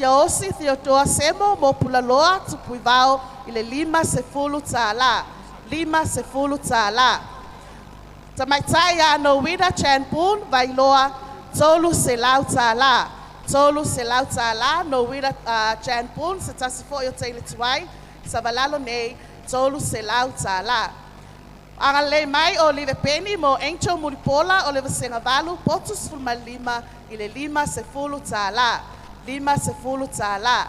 Osi Theodora Semo mo Pulaloa tupuivao ile 50 tālā. 50 tālā. Tamaitai ano wina Chanpun vailoa tolu selau tālā. Tolu selau tālā no wina Chanpun se tasifo yo teile tuai sa valalo nei tolu selau tālā. Anga le mai o live peni mo Angel Muripola o le vasenga valu potus fulmalima ile 50 tālā. 50 tālā.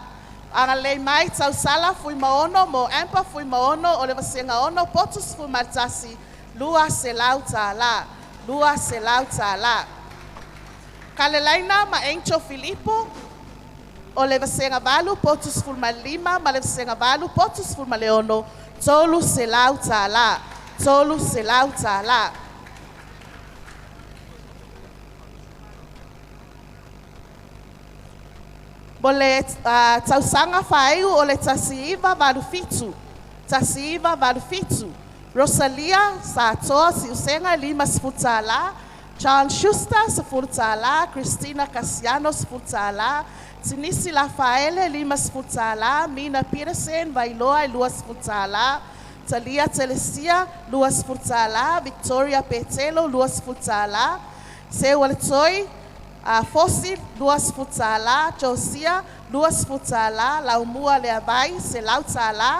Anga le mai TAUSALA fui maono mo ampa fui maono o le vasenga ono potus fulmartasi 2 tālā. 2 tālā. Kalelaina ma Angel Filippo o le vasenga valu potus fulmalima ma le vasenga valu potus fulmaleono tolu tālā. Tolu tālā. Bole tausanga whaeu o le Tasiiva Valufitu. Tasiiva Valufitu. Rosalia sa toa si usenga 50 tālā. Charles Schuster 10 tālā. Christina Cassiano 10 tālā. Tinisi Lafaele 50 tālā. Mina Peterson Vailoa 20 tālā. Talia Telesia 20 tālā. Victoria Petelo 20 tālā. Sewalitoi Fossil 20 tālā. Josia 20 tālā. Laumua Leavai 10 tālā.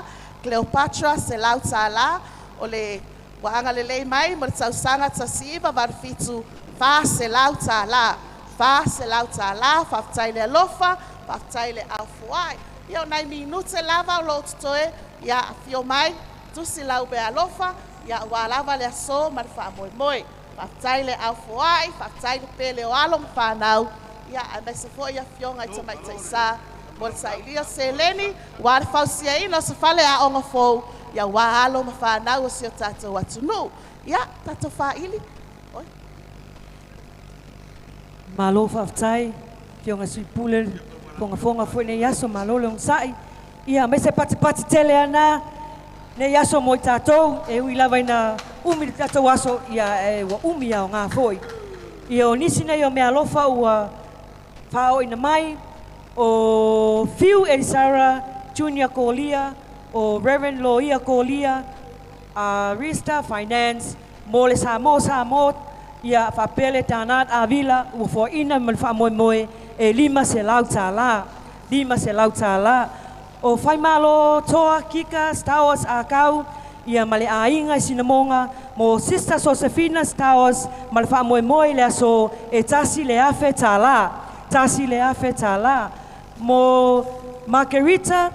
Cleopatra 10 tālā. O le wahanga lelei mai mo le tausanga Tasiiva Valufitu 10 tālā. 10 tālā. Whaftai le alofa. Whaftai le aufuai. Ia o nai minute lava o lo tutoe. Ia a fio mai. Tusi lau be alofa. Ia ua lava le aso ma le whaamoemoe. Whaftai le aufuai. Whaftai le pele o along whanau. Ia a mese fo ia fionga I tamai taisa. Mo le sailia se leni. Wa le fausia ina se fale a onga fou. Ia wa alo ma whanau o si o tatou atunu. Ia, tatou whaili. Oi. Malo whaftai. Fionga sui pule. Fonga foi ne yaso malo le sai. Ia mese pati tele ana. Ne yaso mo tatou e ui lava ina umi tatou aso ia e wa umi au ngā foi. Ia o nisi nei o mea alofa ua whao ina mai o Phil Elisara Junior Kolia o Reverend Loia Kolia Rista Finance mo le sa mo ia whapele tānāt Avila ua fo ina mal whamoemoe e 5 tālā. O whaimalo toa kika Stowers a kau ia male ainga sinamonga mo Sister Josefina Stowers mal whamoemoe le aso e tasi le afe tālā. Mo Margarita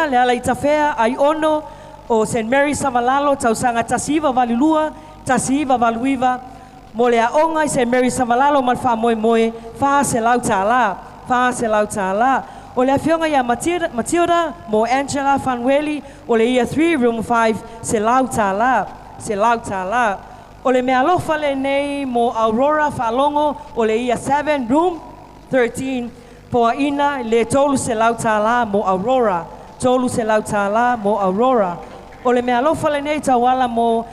le ala itafea ai ono o St. Mary Savalalo tausanga Tasiiva Valuiva mo le aonga I St. Mary Savalalo mal whamoemoe 10 tālā. O le afionga ia Matilda mo Angela Fanweli o le ia 3 room 5 selau tālā. O le mea alofa le nei mo Aurora Falongo o le ia 7 room 13 poa ina le tolu selau tālā mo Aurora. O le mea alofa le nei tawala mo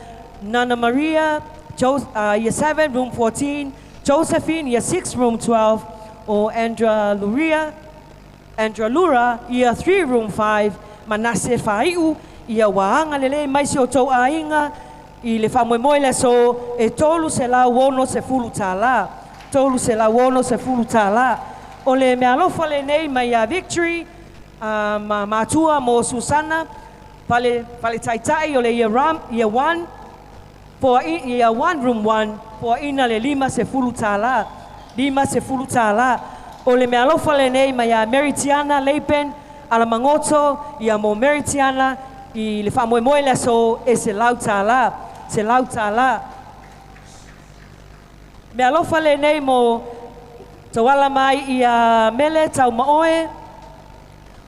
Nana Maria ia 7 room 14, Josephine ia 6 room 12 o Andra Lura ia 3 room 5 Manase Faiu ia waanga lele mai si o tau ainga I le whamoemoe le so e tolu se la wono se fulu tālā. O le mea alofa le nei mai a Victory matua mo Susana pale taitai o le ia 1 po ia 1 room 1 po ina le 50 tālā. O le mea alofa le nei mai a Meritiana Leipen ala mangoto ia mo Meritiana I le whamoemoe le so e se lau tālā. Mea alofa le nei mo tawala mai ia mele tau maoe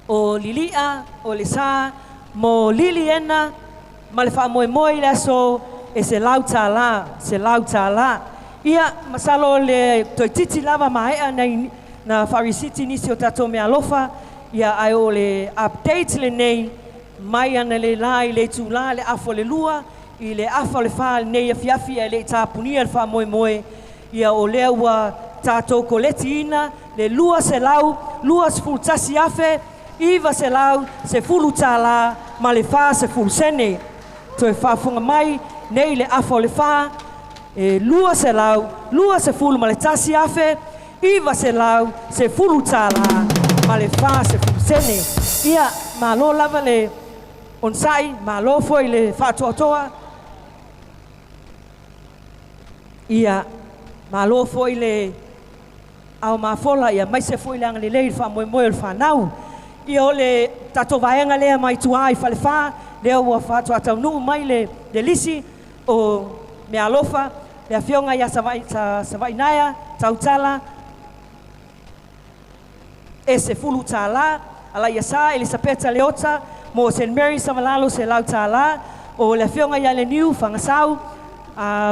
o Lilia o le sa mo Liliena ma le whamoemoe le so e se lau tālā. Ia masalo le toititi lava mahea na farisiti nisi o tato mea alofa ia ai o le update le nei mai ana le lai le tula le afo le lua I le afo le wha nei a fiafi e le tāpunia le wha moe ia o lea ua tātou koleti ina le lua se lau lua sefulu tasi afe, iwa se lau sefulu tālā, ma le whā sefulu sene. Toe whaafunga mai, nei le afo le whā, lua se lau, lua sefulu ma le tasi afe, iwa se lau sefulu tālā, ma le whā sefulu sene. Ia, malo lava le onsai, malo foi le whātoatoa. Ia, malo foi le au mafola, ia mai se foi le anga le lei wha moe moe le whanau. Ia o le tato vaenga lea mai tua ai whale wha, lea ua whātoatau nuu mai le lisi o me alofa, le awhionga ia Savainaia, TAUSALA, e Sefulu tālā, ala ia sa Elisabeta Leota, mo St. Mary Samalalo se lau tālā, o le awhionga ia le niu whangasau,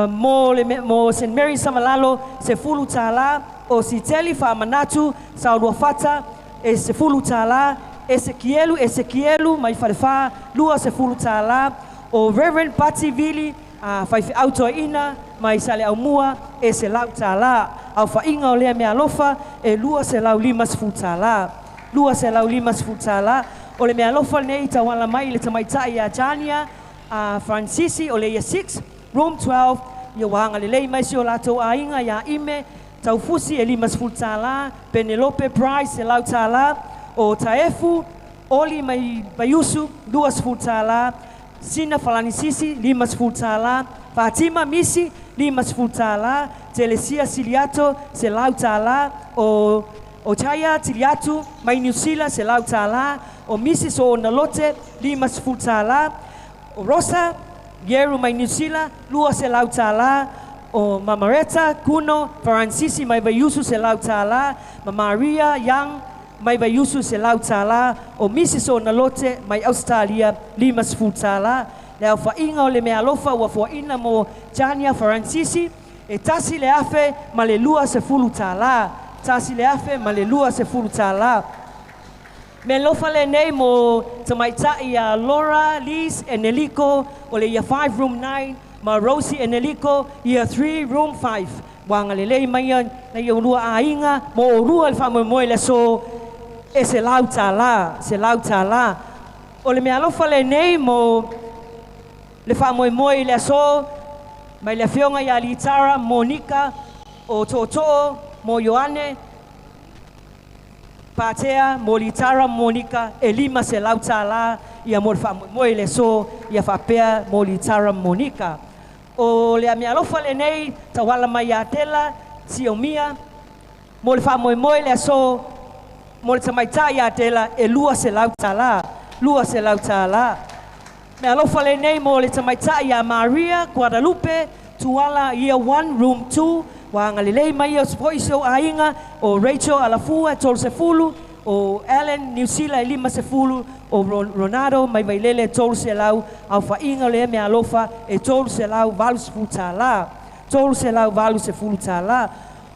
mo St. Mary Samalalo Sefulu tālā, o si teli whaamanatu, saurua whata, e Sefulu tālā, Esekielu, mai whalewha, lua Sefulu tālā, o Reverend Pati Vili, whaiwhi autoa ina, mai sale au mua, e se lau tālā, au whainga o lea mea lofa, e lua se lau 5 Sefulu tālā, lua se lau 5 Sefulu tālā, o le mea lofa nei tawala mai le tamaitai a Jania, Francisi o le ia 6, room 12, ia wahanga le lei mai si o lato a inga ia ime, taufusi e 5 Sefulu tālā, Penelope Price e lau tālā, o Taefu, Oli mai Bayusu, 2 Sefulu tālā, Sina Falani Sisi, 5 Sefulu tālā, Fatima Misi, 5 Sefulu tālā, Telesia Siliato, se lau tālā, o Chaya Tiliatu, mai Niusila, se lau tālā, o Mrs. o Nalote, 5 Sefulu tālā, o Rosa, Yeru mai Niusila, 2 se lau tālā, o Mamareta, Kuno, Faransisi mai Bayusu, se lau tālā, Maria Yang, mai Bayusu se lau tālā, o Mrs. o Nalote, mai Australia, 5 Sefulu tālā, leo whainga o le mea lofa ua whaina mo Jania Faransisi, e tasi le afe ma le 2 Sefulu tālā, tasi le afe ma le 2 Sefulu tālā. Me lofa le nei mo tamaitai a Laura, Liz, e Neliko, o le ia 5 room 9, ma Rosie e Neliko, ia 3 room 5. Wanga le lei mai na ia urua a inga, mo urua le wha moe le so, e se lau tālā. O le mea lofa le nei mo le wha moe le so, mai le whionga ia Litara, Monika, o Toto, mo Ioane, Patea, mo Litara, Monika, e 5 se lau tālā, ia mo le wha moe le so, ia whapea mo Litara, Monika. O le mea lofa le nei, tawala mai a tela, Siomia, mo le wha moe le so, mo le tamaitai a tela, e 2 se lau tālā, 2 se lau tālā. Me alofa le nei mo le tamaitai a Maria, Guadalupe, Tuala, Year 1, Room 2, wanga le lei mai o spoiso a inga, o Rachel Alafua, 12 Sefulu, o Ellen, New Zealand, 5 Sefulu, o Ronaldo, mai vailele, 12 se lau, au whainga le me alofa, e 12 se lau, 2 Sefulu tālā, 12 se lau, 2 Sefulu tālā.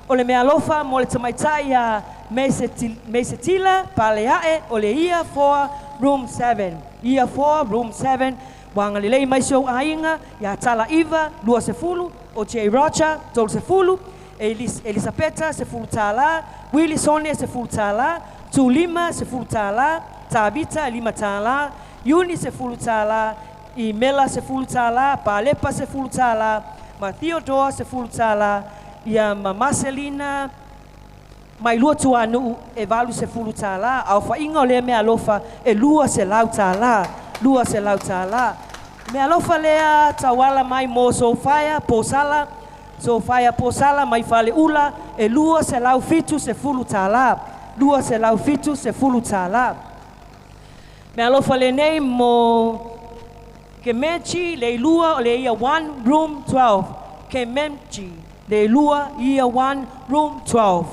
O le me alofa mo le tamaitai a Mesetila, Paleae, o le Year 4, Room 7. Year 4, Room 7. Wanga le lei mai show ainga, ia Salā, 2 Sefulu, o J. Rocha, 12 Sefulu, Elisabeta, Sefulu tālā, Willie Sonia, Sefulu tālā, Tulima, Sefulu tālā, Tabita, 5 tālā, Yuni, Sefulu tālā, Imela, Sefulu tālā, Palepa, Sefulu tālā, ma Theodore, Sefulu tālā, ia ma Marcelina, mai lua tuanu e 2 Sefulu tālā, au whainga o le mea alofa e 2 se lau tālā, 2 se lau tālā. Mea alofa lea tawala mai mo Sofia, Posala, mai whale ula e 2 se lau 5 Sefulu tālā, 2 se lau 5 Sefulu tālā. Mea alofa le nei mo Kemechi le lua o le ia 1 room 12, Kemechi le lua ia 1 room 12.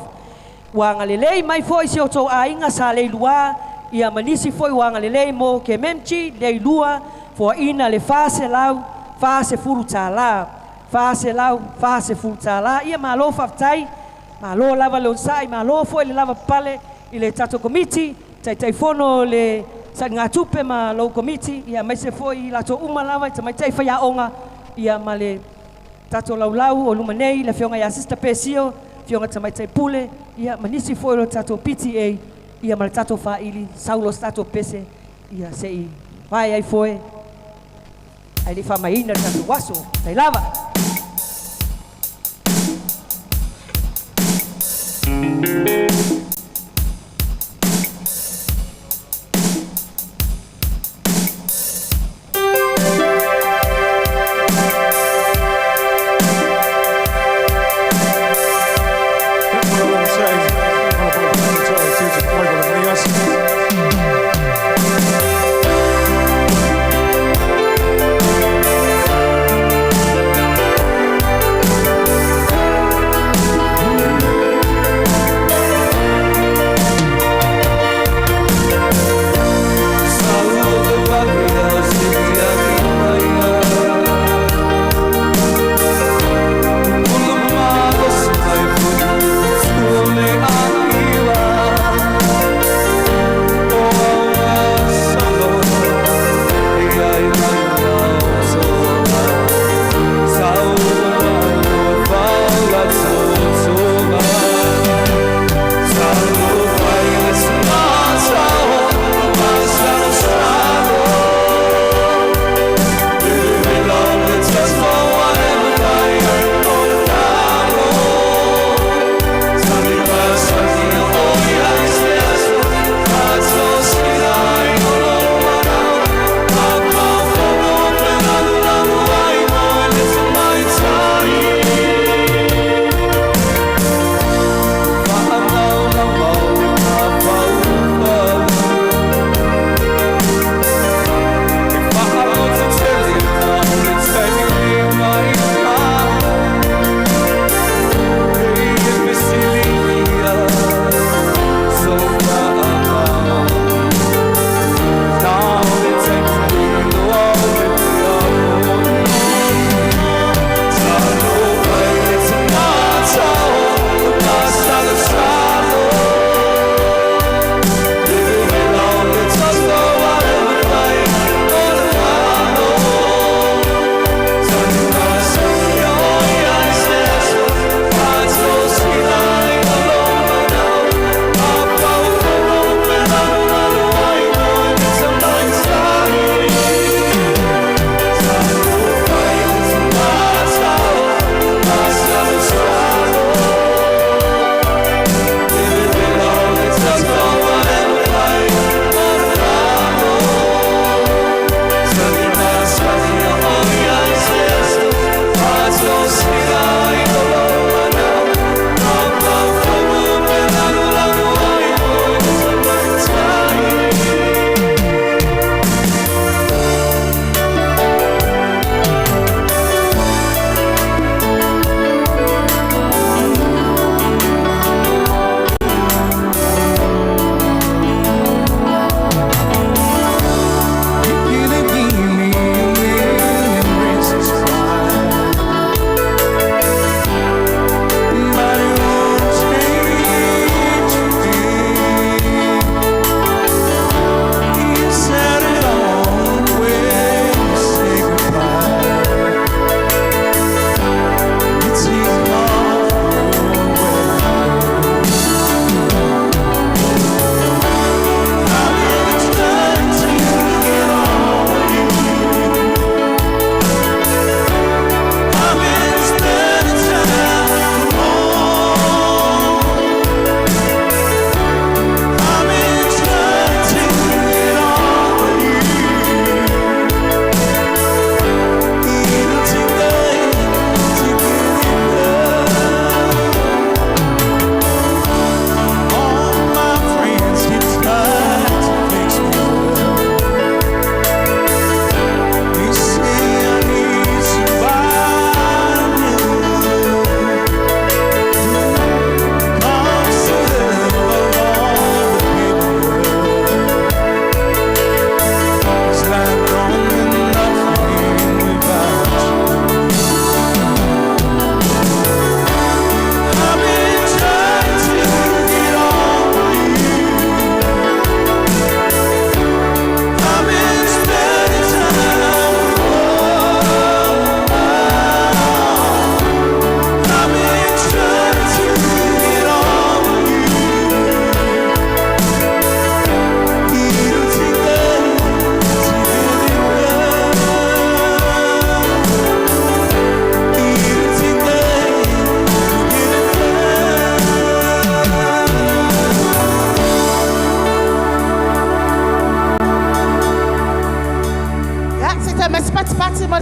Wanga lelei mai foi se o tau a inga sa le lua, ia manisi foi wanga lelei mo ke memchi le lua, fo ina le fase lau, fase fulu tālā, fase lau, fase fulu tālā, ia malo faftai, malo lava le onsai, malo foi le lava pale, i le tato komiti, tai fono le sa ngā tupe ma lo komiti, ia mai se foi i lato uma lava, i tamai tai whaia onga, ia ma le tato laulau o lumanei, le whionga ia sista pesio, whionga tamai tai pule, ia manisi foi lo tato PTA, ia ma le tatou whaili, saulo sa tatou pese, ia se I vai ai foe, ai li whamaina le tatou waso, tai lava. Thank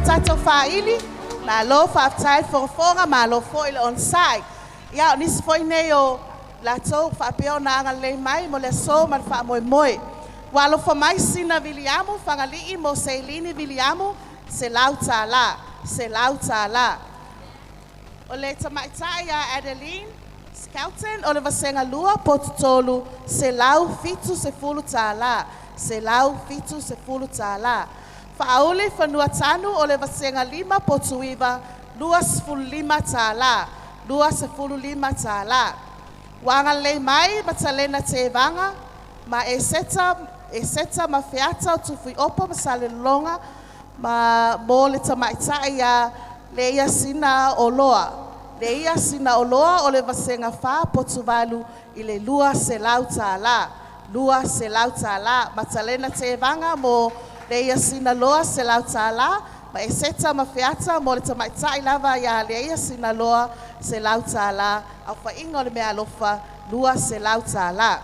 tatou whaili, na lo whaftai whonga ma lo foi le on sai. Ia o nisi foi nei o la tau whapeo na anga le mai mo le so man wha moe moe. Walo wha mai sina Viliamu, whangalii mo Seilini Viliamu, se lau tāla, se lau tāla. O le tamaitai a Adeline Skelton, o le vasenga lua potutolu, se lau fitu se fulu tāla, se lau fitu se fulu tāla. Whaole whanua tanu o le vasenga lima potuiva, lua sefulu lima tāla, lua sefulu lima tāla. Wanga le mai matalena te vanga, ma e seta ma feata o tufui opa ma sale longa, ma mo le tamaitai a le ia sina o loa. Le ia sina o loa o le vasenga wha potuvalu i le lua se lau tāla. Lua se lau tāla. Matalena te vanga mo le ia sina loa se lau tāla, ma e seta ma feata mo le tamaitai lava ia le ia sina loa se lau tāla. Au whainga o le mea alofa, lua se lau tāla.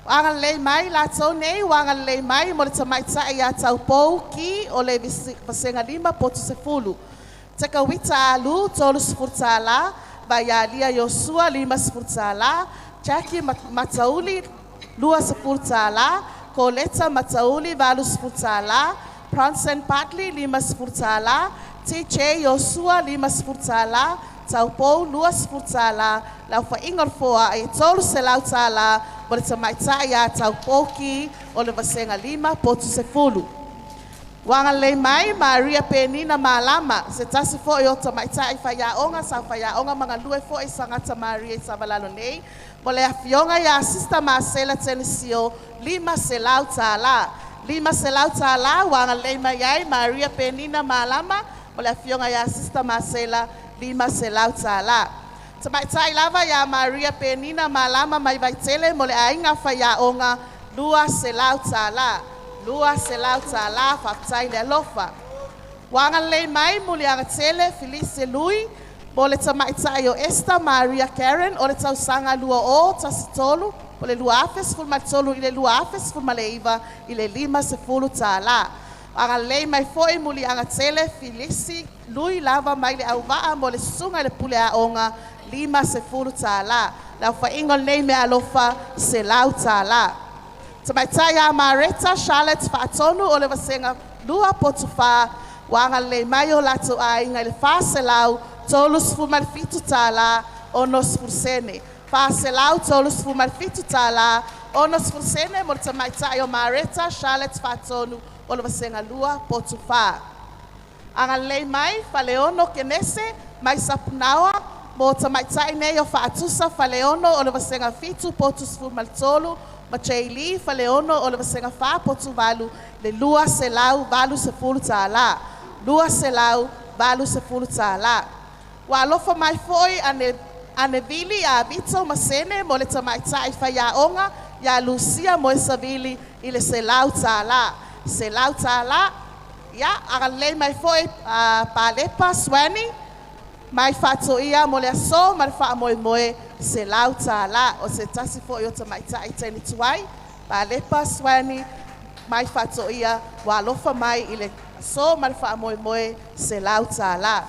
Wanga lei mai la tau nei, wanga lei mai mo le tamaitai a tau pou ki o le vasenga lima potu se fulu. Taka wita alu, tolu sefulu tāla, vai a lia Yosua lima sefulu tāla, Jackie Matauli lua sefulu tāla, Coletta Matauli valu sefulu tāla, Bronson Patley lima sefulu tāla, TJ Yosua lima sefulu tāla, Taupou lua sefulu tāla, lau whaingon foa e tolu se lau tāla, mo le tamaitai a Taupou ki o le vasenga lima potu sefulu. Wanga le mai Maria Penina Malama se tasi fo i o tamaitai whaiaonga sa whaiaonga mga lue fo i sangata Maria i savalalo nei. Mo le awhionga ia Sista Marcela Tenisio lima se lau tāla. Lima se lau tāla wanga le mai ai Maria Penina Malama. Mo le awhionga ia Sista Marcela lima se lau tāla. Tamaitai lava ia Maria Penina Malama mai vaitele mo le ainga whaiaonga lua se lau tāla. Lua se lau tāla whaftai le alofa. Wanga le mai muli anga tele Felice Lui, mo le tamaitai o Esther Maria Karen, o le tausanga lua o tasitolu, o le lua afes fulma tolu, i le lua afes fulma le iwa, i le lima se fulu tāla. Wanga le mai foi muli anga tele Felice Lui lava mai le auvaa mo le sunga le pule a onga, lima se fulu tāla. Lau whaingol nei me alofa se lau tāla. Tamaitai a Mareta Charlotte Fatonu o le vasenga lua potu wha wanga le mai o lato a inga le wha se lau tolus fumal fitu tāla o nos fursene. Wha se lau tolus fumal fitu tāla o nos fursene mo le tamaitai o Mareta Charlotte Fatonu o le vasenga lua potu wha. Anga le mai Faleono Kenese mai sapunawa mo tamaitai nei o wha atusa Faleono o le vasenga fitu potus fumal tolu ma Chaili Faleono o le vasenga wha potu valu le lua se lau valu se fulu tāla. Lua se lau valu se fulu tāla. Wa alofa mai foi ane vili a Vito Masene mo le tamaitai whaiaonga ia Lucia mo e savili i le se lau tāla. Se lau tāla, ia, aga lei mai foi Palepa Swani, mai whato ia mo le aso ma le wha moe moe se lau tāla o se tasi fo i o tamaitai teni tuai. Palepa Swani, mai whato ia wa alofa mai i le aso ma le wha moe moe se lau tāla.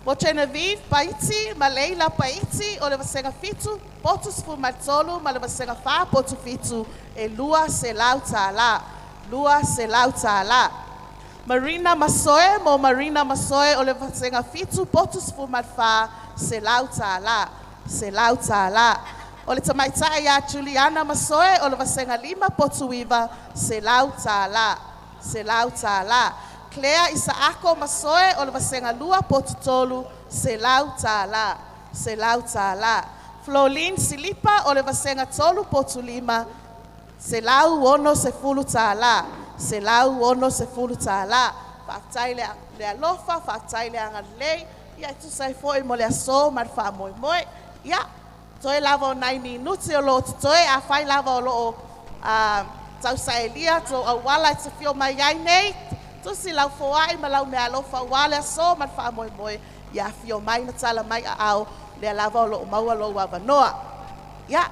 Mo Genevieve Paiti, ma Leila Paiti o le vasenga fitu, potus fu matolu ma le vasenga wha potu fitu e lua se lau tāla. Lua se lau tāla. Marina Masoe, mo Marina Masoe o le vasenga fitu, potus fu matfa se lau tāla. Se lau tāla. O le tamaitai a Juliana Masoe o le vasenga lima potuiva se lau tāla. Se lau tāla. Claire Isaako Masoe o le vasenga lua potutolu se lau tāla. Se lau tāla. Floline Silipa o le vasenga tolu potulima se lau ono se fulu tāla. Se lau ono se fulu tāla. Whaftai le alofa, whaftai le angalei. Ia tu sai foi mo le aso marfa moi moi. Ia, toe lava o 9 minuti o lo toe a whai lava o lo tausaelia to a wala te fio mai ai nei. Tu si lau foai ma lau me alofa wale aso marfa moi moi. Ia fio mai na tala mai a au le lava o lo maua lo wavanoa. Ia.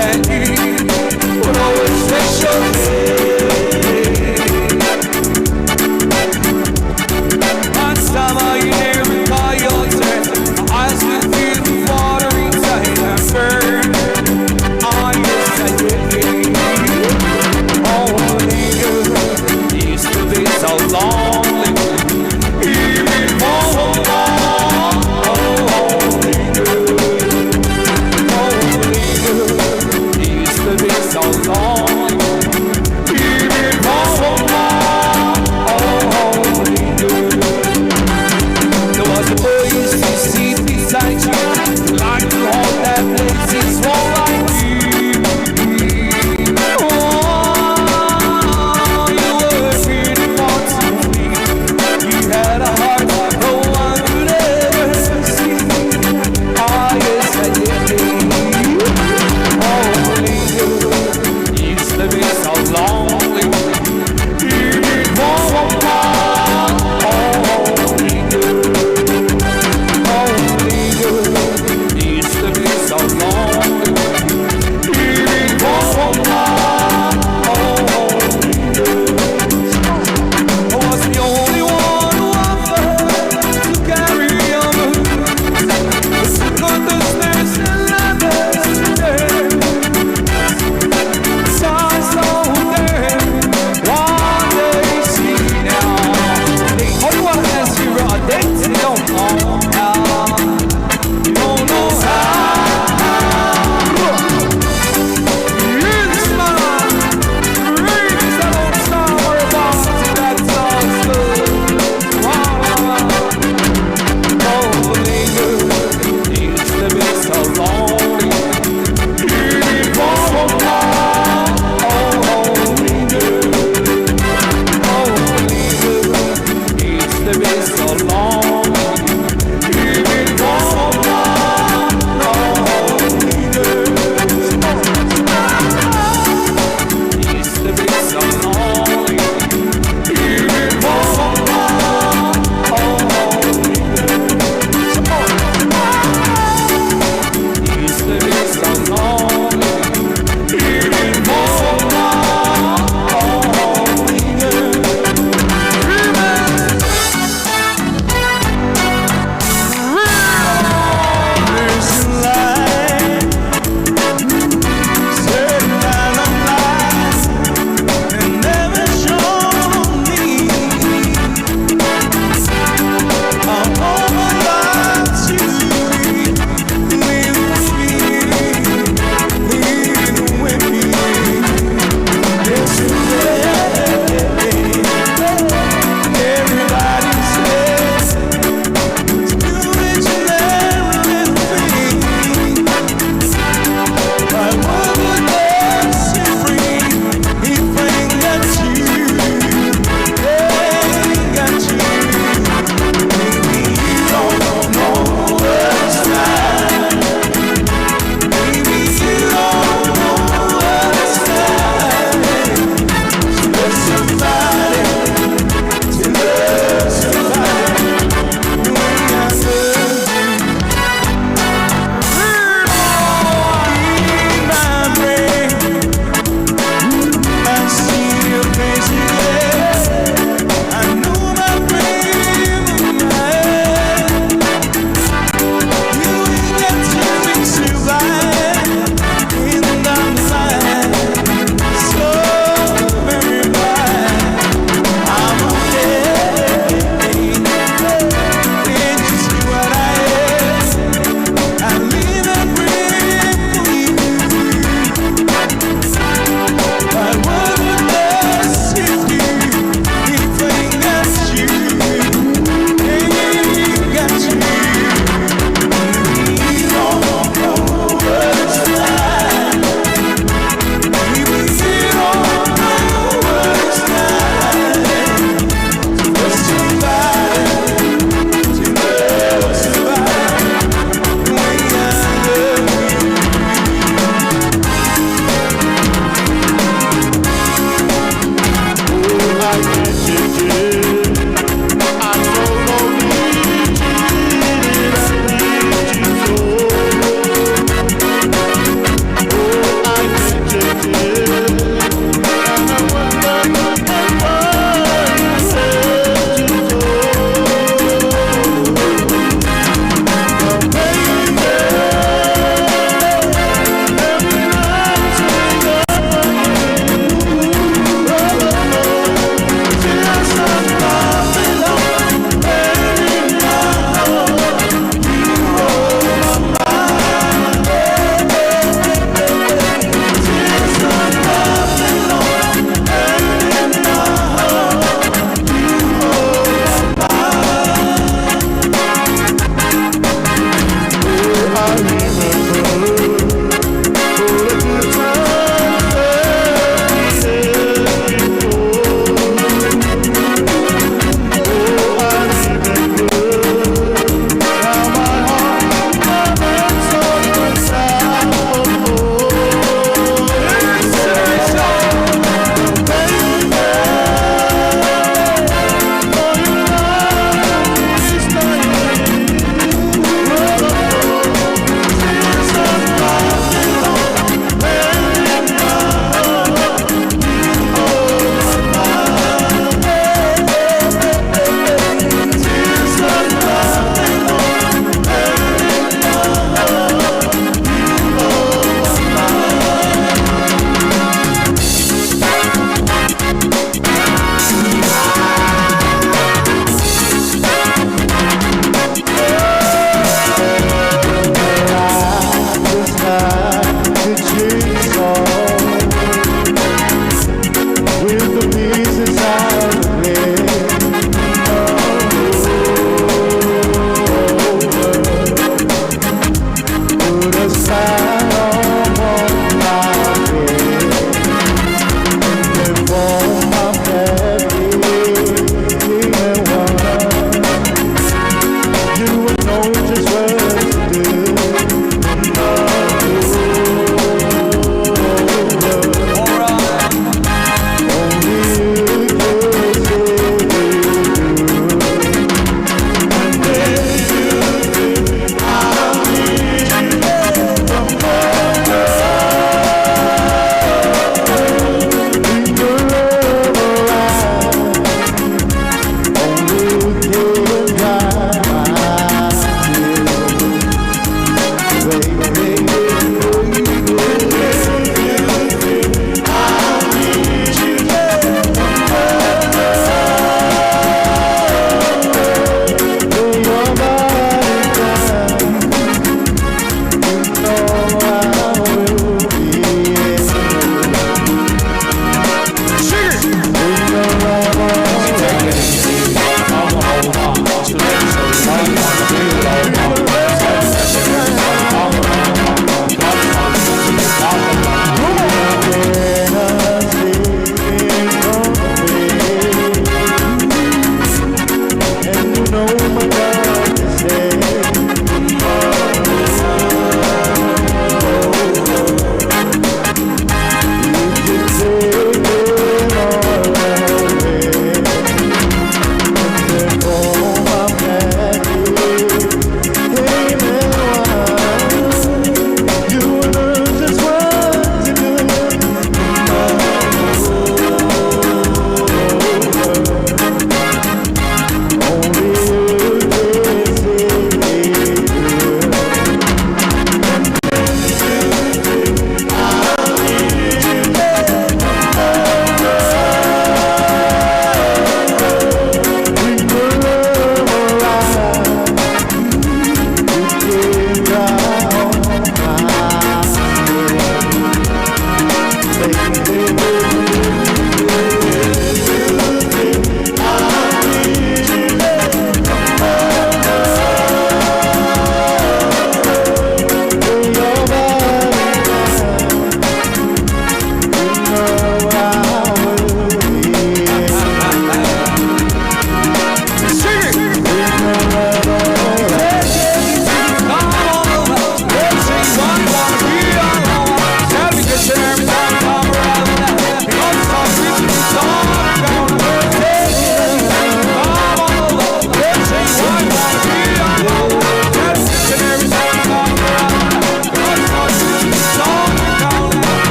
that He would always bless your name. Last time I hear me call your name, my eyes will feel the watering tight and burn. Oh, yes, I did. Only you used to be so lonely, even for so long. Only you used to be so lonely,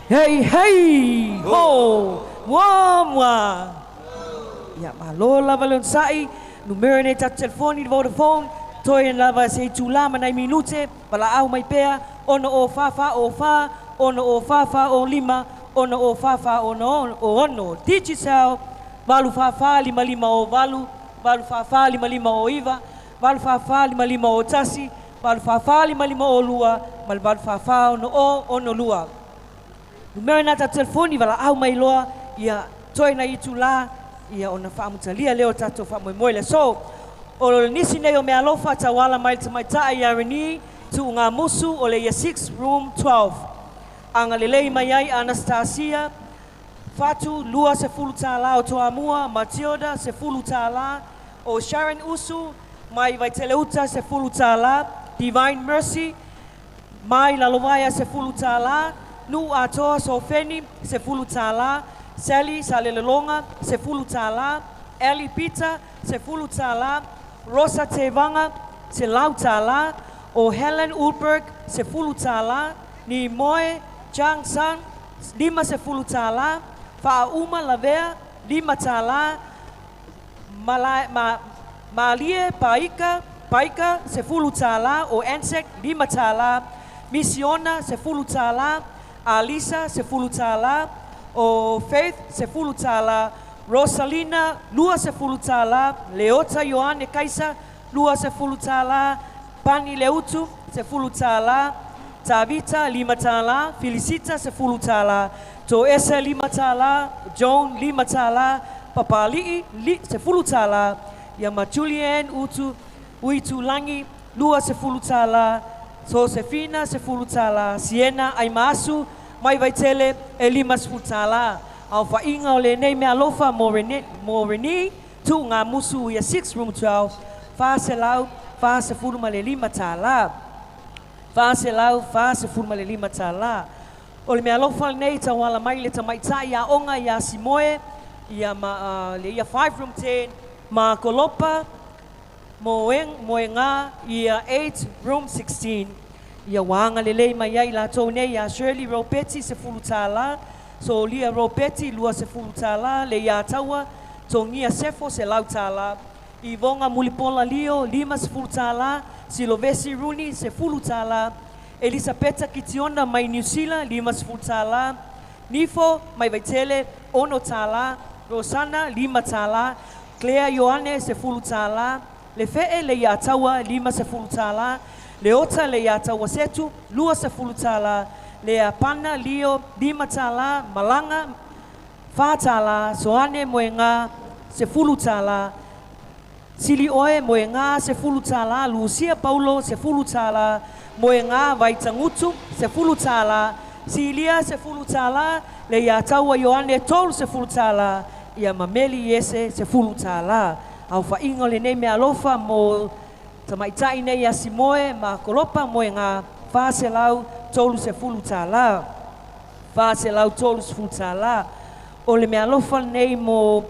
Hey, hey, ho, mwa. Ia malo lava leon sai, numero ne ta telefoni di Vodafone, toi lava se tula manai minute, pala au mai pea, ono o fafa o fa, ono o fafa o lima, ono o fafa o ono. Digital, valu fafa lima lima o valu fafa lima lima o iva, valu fafa lima lima o tasi, valu fafa lima lima o lua, valu fafa ono lua. Numero na ta telefoni vala au mai loa, ia toi na itula, ia ona whaamutalia leo tato whamoemoele. So, o nisi nei o mea lofa tawala mai te maita i Arani tu ngā musu o le ia 6 room 12. Anga lelei mai ai Anastasia, Fatu lua Sefulu tāla o Toamua, Matilda Sefulu tāla o Sharon Usu, mai Vaiteleuta Sefulu tāla, Divine Mercy, mai Lalovaya Sefulu tāla, Nu atoa Sofeni Sefulu tāla, Sally Salelelonga, Sefulu tāla, Ellie Pita, Sefulu tāla, Rosa Tevanga, Selau tāla, o Helen Ulberg, Sefulu tāla, ni Moe Chang San, 5 Sefulu tāla, Fa'auma Lavea, 5 tāla, Malie Paika, Sefulu tāla, o Ansek, 5 tāla, Misiona, Sefulu tāla, Alisa, Sefulu tāla, o Faith Sefulu tāla, Rosalina 2 Sefulu tāla, Leota Ioane Kaisa 2 Sefulu tāla, Pani Leutu Sefulu tāla, Tavita 5 tāla, Felicita Sefulu tāla, Toesa 5 tāla, Joan 5 tāla, Papali'i Sefulu tāla, Yama Julian Uitu Langi 2 Sefulu tāla, Josefina Sefulu tāla, Siena Aimasu mai Vaitele e 5 Sefulu tāla. Au whainga o le nei mea lofa Morini, tu ngā musu ia 6 room 12, Whāselau, Whāsefulu ma le 5 tāla. Whāselau, Whāsefulu ma le 5 tāla. O le mea lofa nei tawala mai le tamaita ia onga ia Simoe, ia le ia 5 room 10, ma Kolopa, Moenga ia 8 room 16. Ia wanga lelei mai ai la tau nei ia Shirley Ropeti Sefulu tāla, so lia Ropeti 2 Sefulu tāla, le ia taua, tongia Sefo se lau tāla, Ivonga Mulipola Lio 5 Sefulu tāla, Silovesi Runi Sefulu tāla, Elisabetta Kitiona mai New Zealand 5 Sefulu tāla, Nifo mai Vaitele 1 tāla, Rosana 5 tāla, Claire Ioane Sefulu tāla, le fe'e le ia taua 5 Sefulu tāla, le ota le ia taua setu 2 Sefulu tāla, le apana Lio 5 tāla, Malanga 4 tāla, Soane Moenga Sefulu tāla, Sili Oe Moenga Sefulu tāla, Lucia Paulo Sefulu tāla, Moenga Vaitangutu Sefulu tāla, Silia Sefulu tāla, le ia taua Ioane Tolu Sefulu tāla, ia Mameli Yese Sefulu tāla. Au whaingo le nei mea alofa mo tamaitai nei a Simoe ma Kolopa Moenga Whāselau Tolu Sefulu tāla. Whāselau Tolu Sefulu tāla. O le mea alofa nei mo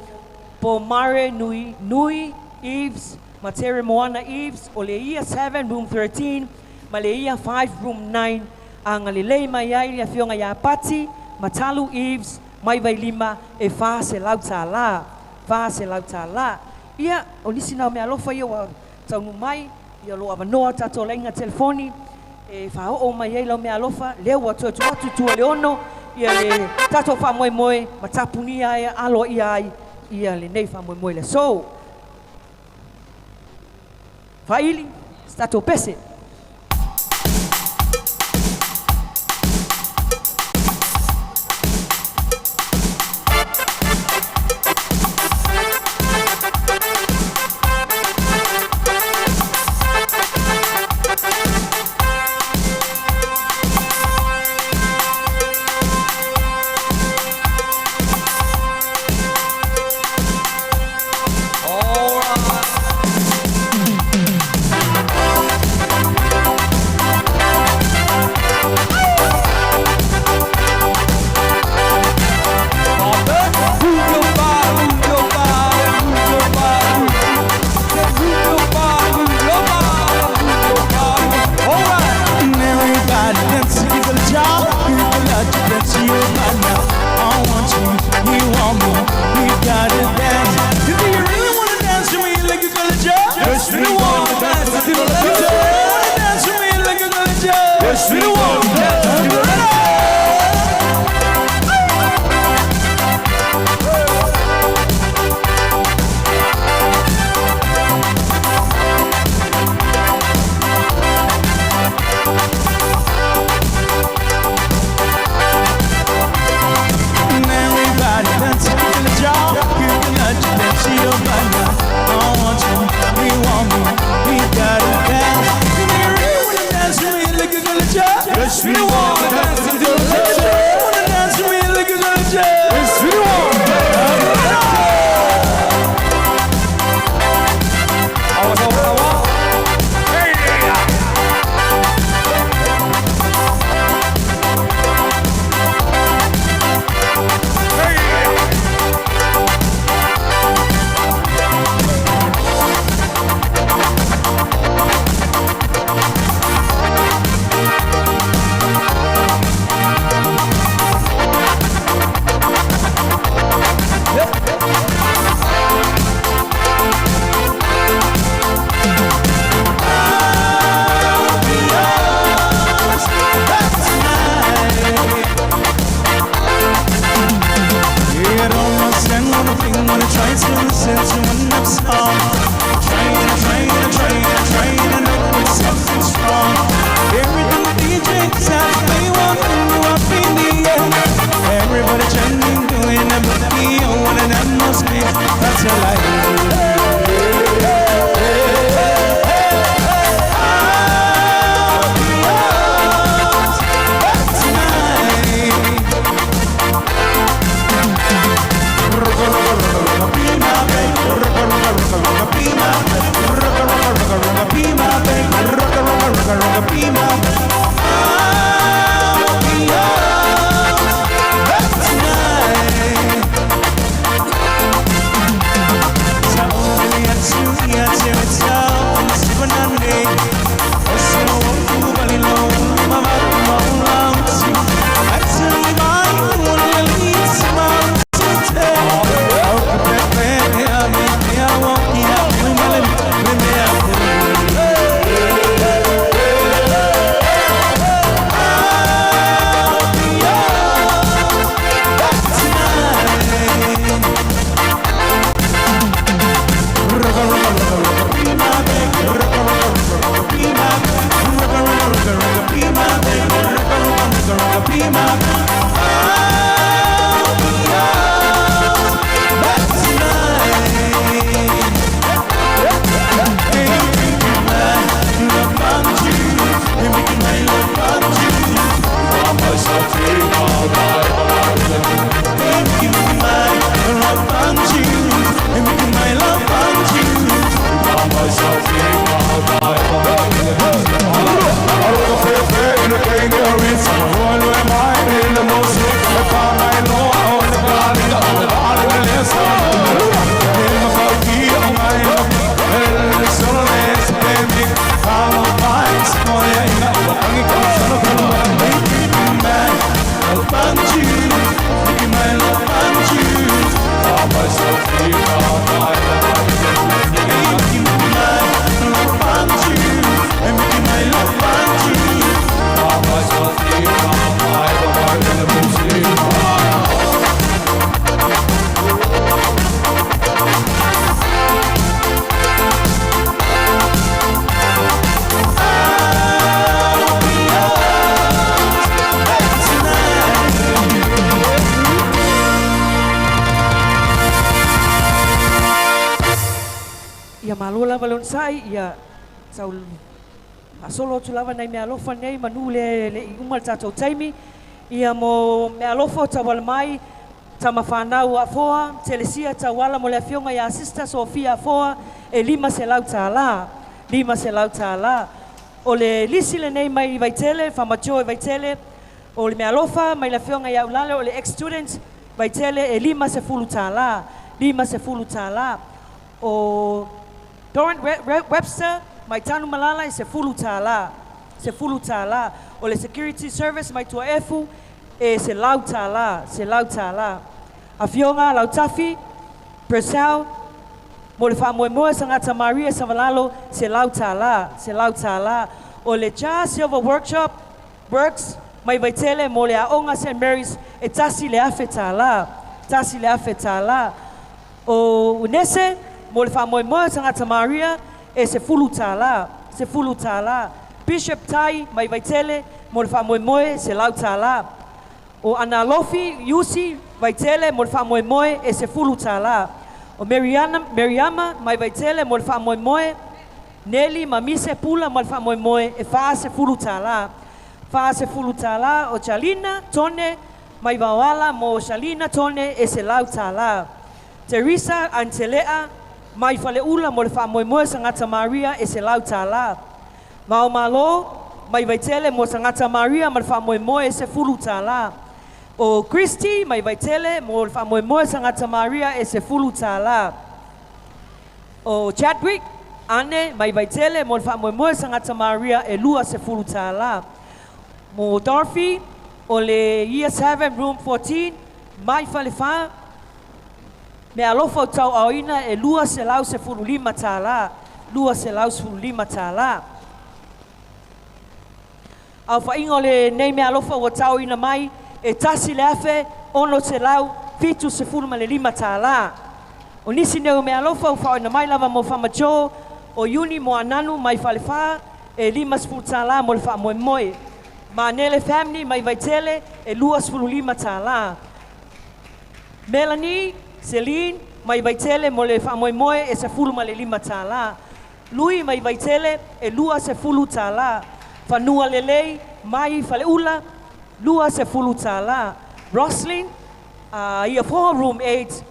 po Mare Nui Eves, ma Tere Moana Eves, o le ia 7 room 13, ma le ia 5 room 9, anga le lei mai ai le fionga ia Pati, ma Talu Eves, mai vai 5 e Whāselau tāla. Whāselau tāla. Ia, o nisi nao mea alofa ia wa taunu mai, ia loa wanoa tato lenga telefoni, e whao mai ei lau mea alofa, leo wa tua tua leono, ia le tato wha moe moe, ma tapunia ia alo ia ai, ia le nei wha moe moe le. So, whaili, tato pese. All right. Yes, we want to dance to the legend. Wanna dance with me like a legend. Yes, we want to dance to the legend. I was over the wall. Hey, Ia malula balon sai ia saul asolo tulava nei me alofa nei manule le umal tatou taimi ia mo me alofa tawal mai tama whanau a foa telesia tawala mo le afionga ia sister Sofia foa e lima se lau tāla o le lisi le nei mai vaitele whamatio e vaitele o le me alofa mai le afionga ia ulale o le ex-students vaitele e lima se fulu tāla o Doran Webster, mai tanu malala e se fulu tāla. O le security service mai tua efu e se lau tāla. A fionga lau tafi, Purcell, mo le whamoemoe sa ngata Maria Savalalo, se lau tāla. O le Cha Silver Workshop, Works mai vaitele mo le aonga St. Mary's e tasi le afe tālā. Tasi le afe tālā. O nese mo le whamoemoe Tangata Maria e Sefulu tālā. Sefulu tālā. Bishop Tai mai vaitele mo le whamoemoe se lau tālā. O ana lofi Yusi vaitele mo le whamoemoe e Sefulu tālā. O Mariama mai vaitele mo le whamoemoe Nelly mamise pula mo le whamoemoe e wha Sefulu tālā. Wha Sefulu tālā o Chalina tone mai wawala mo Chalina tone e se lau tālā. Teresa Antelea mai whaleula mo le whamoemoe Tangata Maria e se lau tālā. Mao malo mai vaitele mo Tangata Maria mo le whamoemoe e Sefulu tālā. O Christy mai vaitele mo le whamoemoe Tangata Maria e Sefulu tālā. O Chadwick ane mai vaitele mo le whamoemoe Tangata Maria e lua Sefulu tālā. Mo Dorothy o le year 7 room 14 mai whalefa me alofa o tau aoina e lua se lau Sefuluiva tālā. Lua se lau Sefuluiva tālā. Au whaingo le nei me alofa o tau ina mai e tasi le afe ono se lau fitu Sefuluiva tālā. O nisi neu me alofa o whaoina mai lava mo whamacho o Yuni mo ananu mai whalefa e 5 tālā mo le whamoemoe. Ma nele family mai vaitele e lua Sefuluiva tālā. Melanie, Celine, mai vaitele mo le whamoemoe e Sefuluiva tālā. Lui mai vaitele e lua Sefulu tālā. Whanua lelei mai whaleula lua Sefulu tālā. Roslyn, ia 4 room 8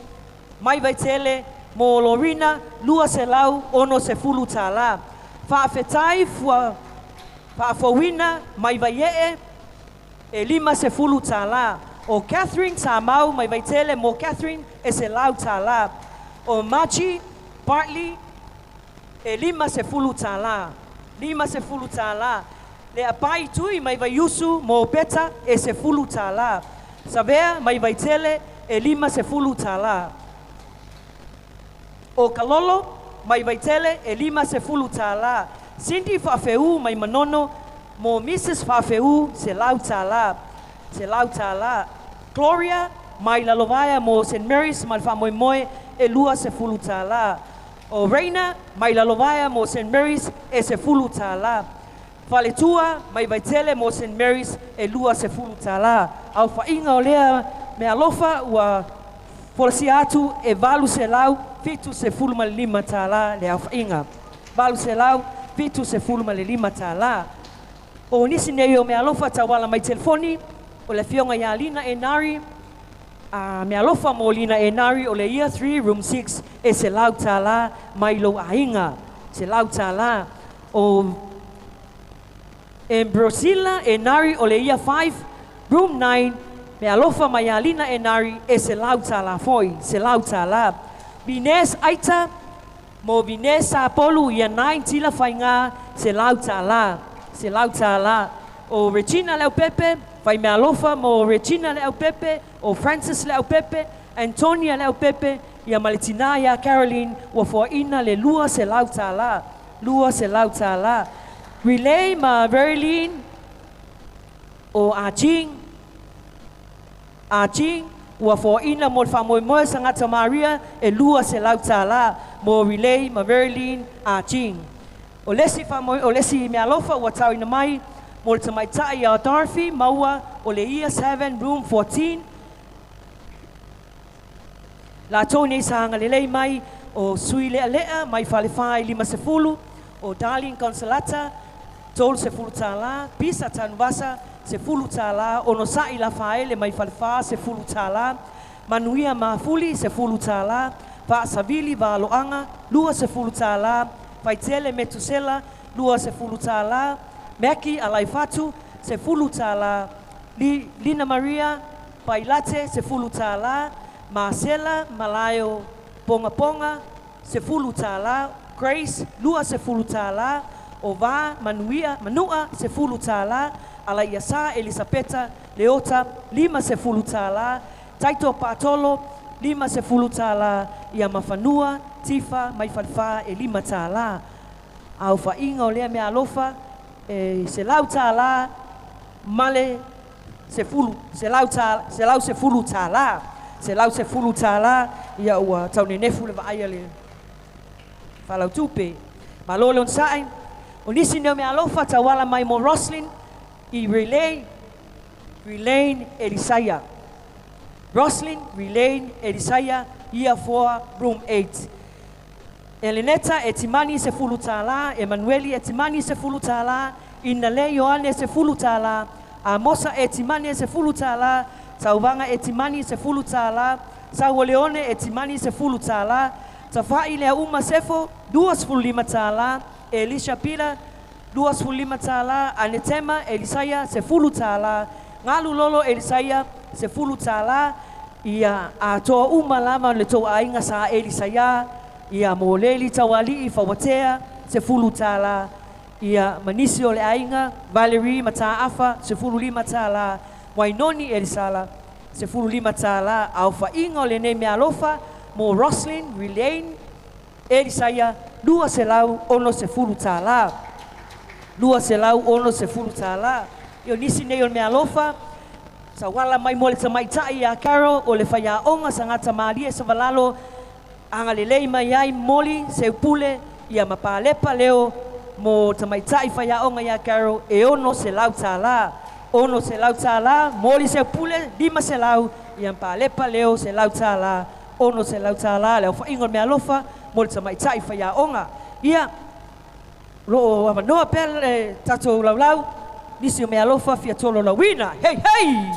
mai vaitele mo Lorena lua se lau ono Sefulu tālā. Whaafetai Whaafowina mai vaiee e 5 Sefulu tālā. O Catherine Tamau mai vaitele mo Catherine e se lau tālā. O Machi Bartley e 5 Sefulu tālā. 5 Sefulu tālā. Le apai tui mai vaiusu mo Peta e Sefulu tālā. Savea mai vaitele e 5 Sefulu tālā. O Kalolo mai vaitele e 5 Sefulu tālā. Cindy Fafeu mai manono mo Mrs. Fafeu se lau tālā. Se lau tālā. Gloria mai lalovaya mo St. Mary's mai whamoemoe e lua Sefulu tālā. O Reina mai lalovaya mo St. Mary's e Sefulu tālā. Whaletua mai vaitele mo St. Mary's e lua Sefulu tālā. Au whainga o lea me alofa ua polisi atu e valu se lau fitu Sefuluiva tālā le au whainga. Valu se lau fitu Sefuluiva tālā. O nisi nei o me alofa tawala mai telefoni o le fionga ia Lina e Nari. Me alofa mo Lina e Nari o le year 3 room 6 e se lau tālā mai lo ainga. Se lau tālā. O Ambrosila e Nari o le year 5 room 9 me alofa mai ia Lina e Nari e se lau tālā foi. Se lau tālā. Bines Aita mo Bines Apolu ia 9 tila whainga se lau tālā. Se lau tālā. O Regina Leo Pepe vai me alofa mo Regina Leo Pepe o Francis Leo Pepe, Antonia Leo Pepe ia Malitina ia Caroline ua foaina le lua se lau tālā. Lua se lau tālā. Relay ma Verilyn o Ajing ua foaina mo le whamoemoe Tangata Maria e lua se lau tālā. Mo relay ma Verilyn Ajing. O lesi me alofa ua tau ina mai mo le tamaitai a Dorothy maua o le year 7 room 14. La tone sa hanga lelei mai o sui lea lea mai whalewhai 5 Sefulu. O Darling Consolata tolu Sefulu tālā. Pisa Tanuvasa Sefulu tālā. Ono sai la whaele mai whalewha Sefulu tālā. Manuia Mahafuli Sefulu tālā. Va Savili va Loanga lua Sefulu tālā. Faitele Metusela lua Sefulu tālā. Meki Alaifatu Sefulu tālā. Lina Maria Pailate Sefulu tālā. Marcela Malayo Ponga Sefulu tālā. Grace lua Sefulu tālā. Ova Manua Sefulu tālā. Alaiasa Elisabeta Leota 5 Sefulu tālā. Taito Patolo 5 Sefulu tālā. Ia Mafanua Tifa mai whalwha e 5 tālā. Au whainga o lea mea alofa e se lau tālā male sefulu tālā. Se lau sefulu tālā ia ua taunenefu le vaaia le whalau tupe. Ma lolo on sae, o nisi neo me alofa tawala mai mo Roslyn I Relaine Elisaya. Roslyn Relaine Elisaya ia for room 8. Eleneta e timani sefulu tālā, Emanueli e timani sefulu tālā, Inale Yohane sefulu tālā, Amosa e timani sefulu tālā, Tauwanga e timani sefulu tālā, Sauleone e timani sefulu tālā, Tawhai lea uma sefo 2.5 tālā, Elisha Pila 2.5 tālā, Anetema Elisaya sefulu tālā, Ngalu Lolo Elisaya sefulu tālā, ia atoa uma lama le tau ainga sa Elisaya, ia moleli tawali I fawatea sefulu tālā, ia manisio le ainga Valerie Mataafa sefulu 5 tālā, Wainoni Elisala sefulu 5 tālā, au whainga le ne mea alofa mo Roslyn Relaine Elisaya 2 selau ono sefulu tālā. 2 selau ono sefulu tālā. Io nisi nei o mea alofa sa wala mai mo le tamaitai a Carol o le whaia onga sa ngata Maria sa valalo anga le lei mai ai moli se upule ia mapalepa leo mo tamaitai whaia onga ia Carol e ono selau tālā. Ono selau tālā, moli se upule 5 selau ia mapalepa leo selau tālā. Ono selau tālā leo whaingon mea alofa mo le tamaitai whaia onga. Ia Ro'o amanoa pele tato laulau nisi o mea alofa fia tolo lawina. Hey, hey!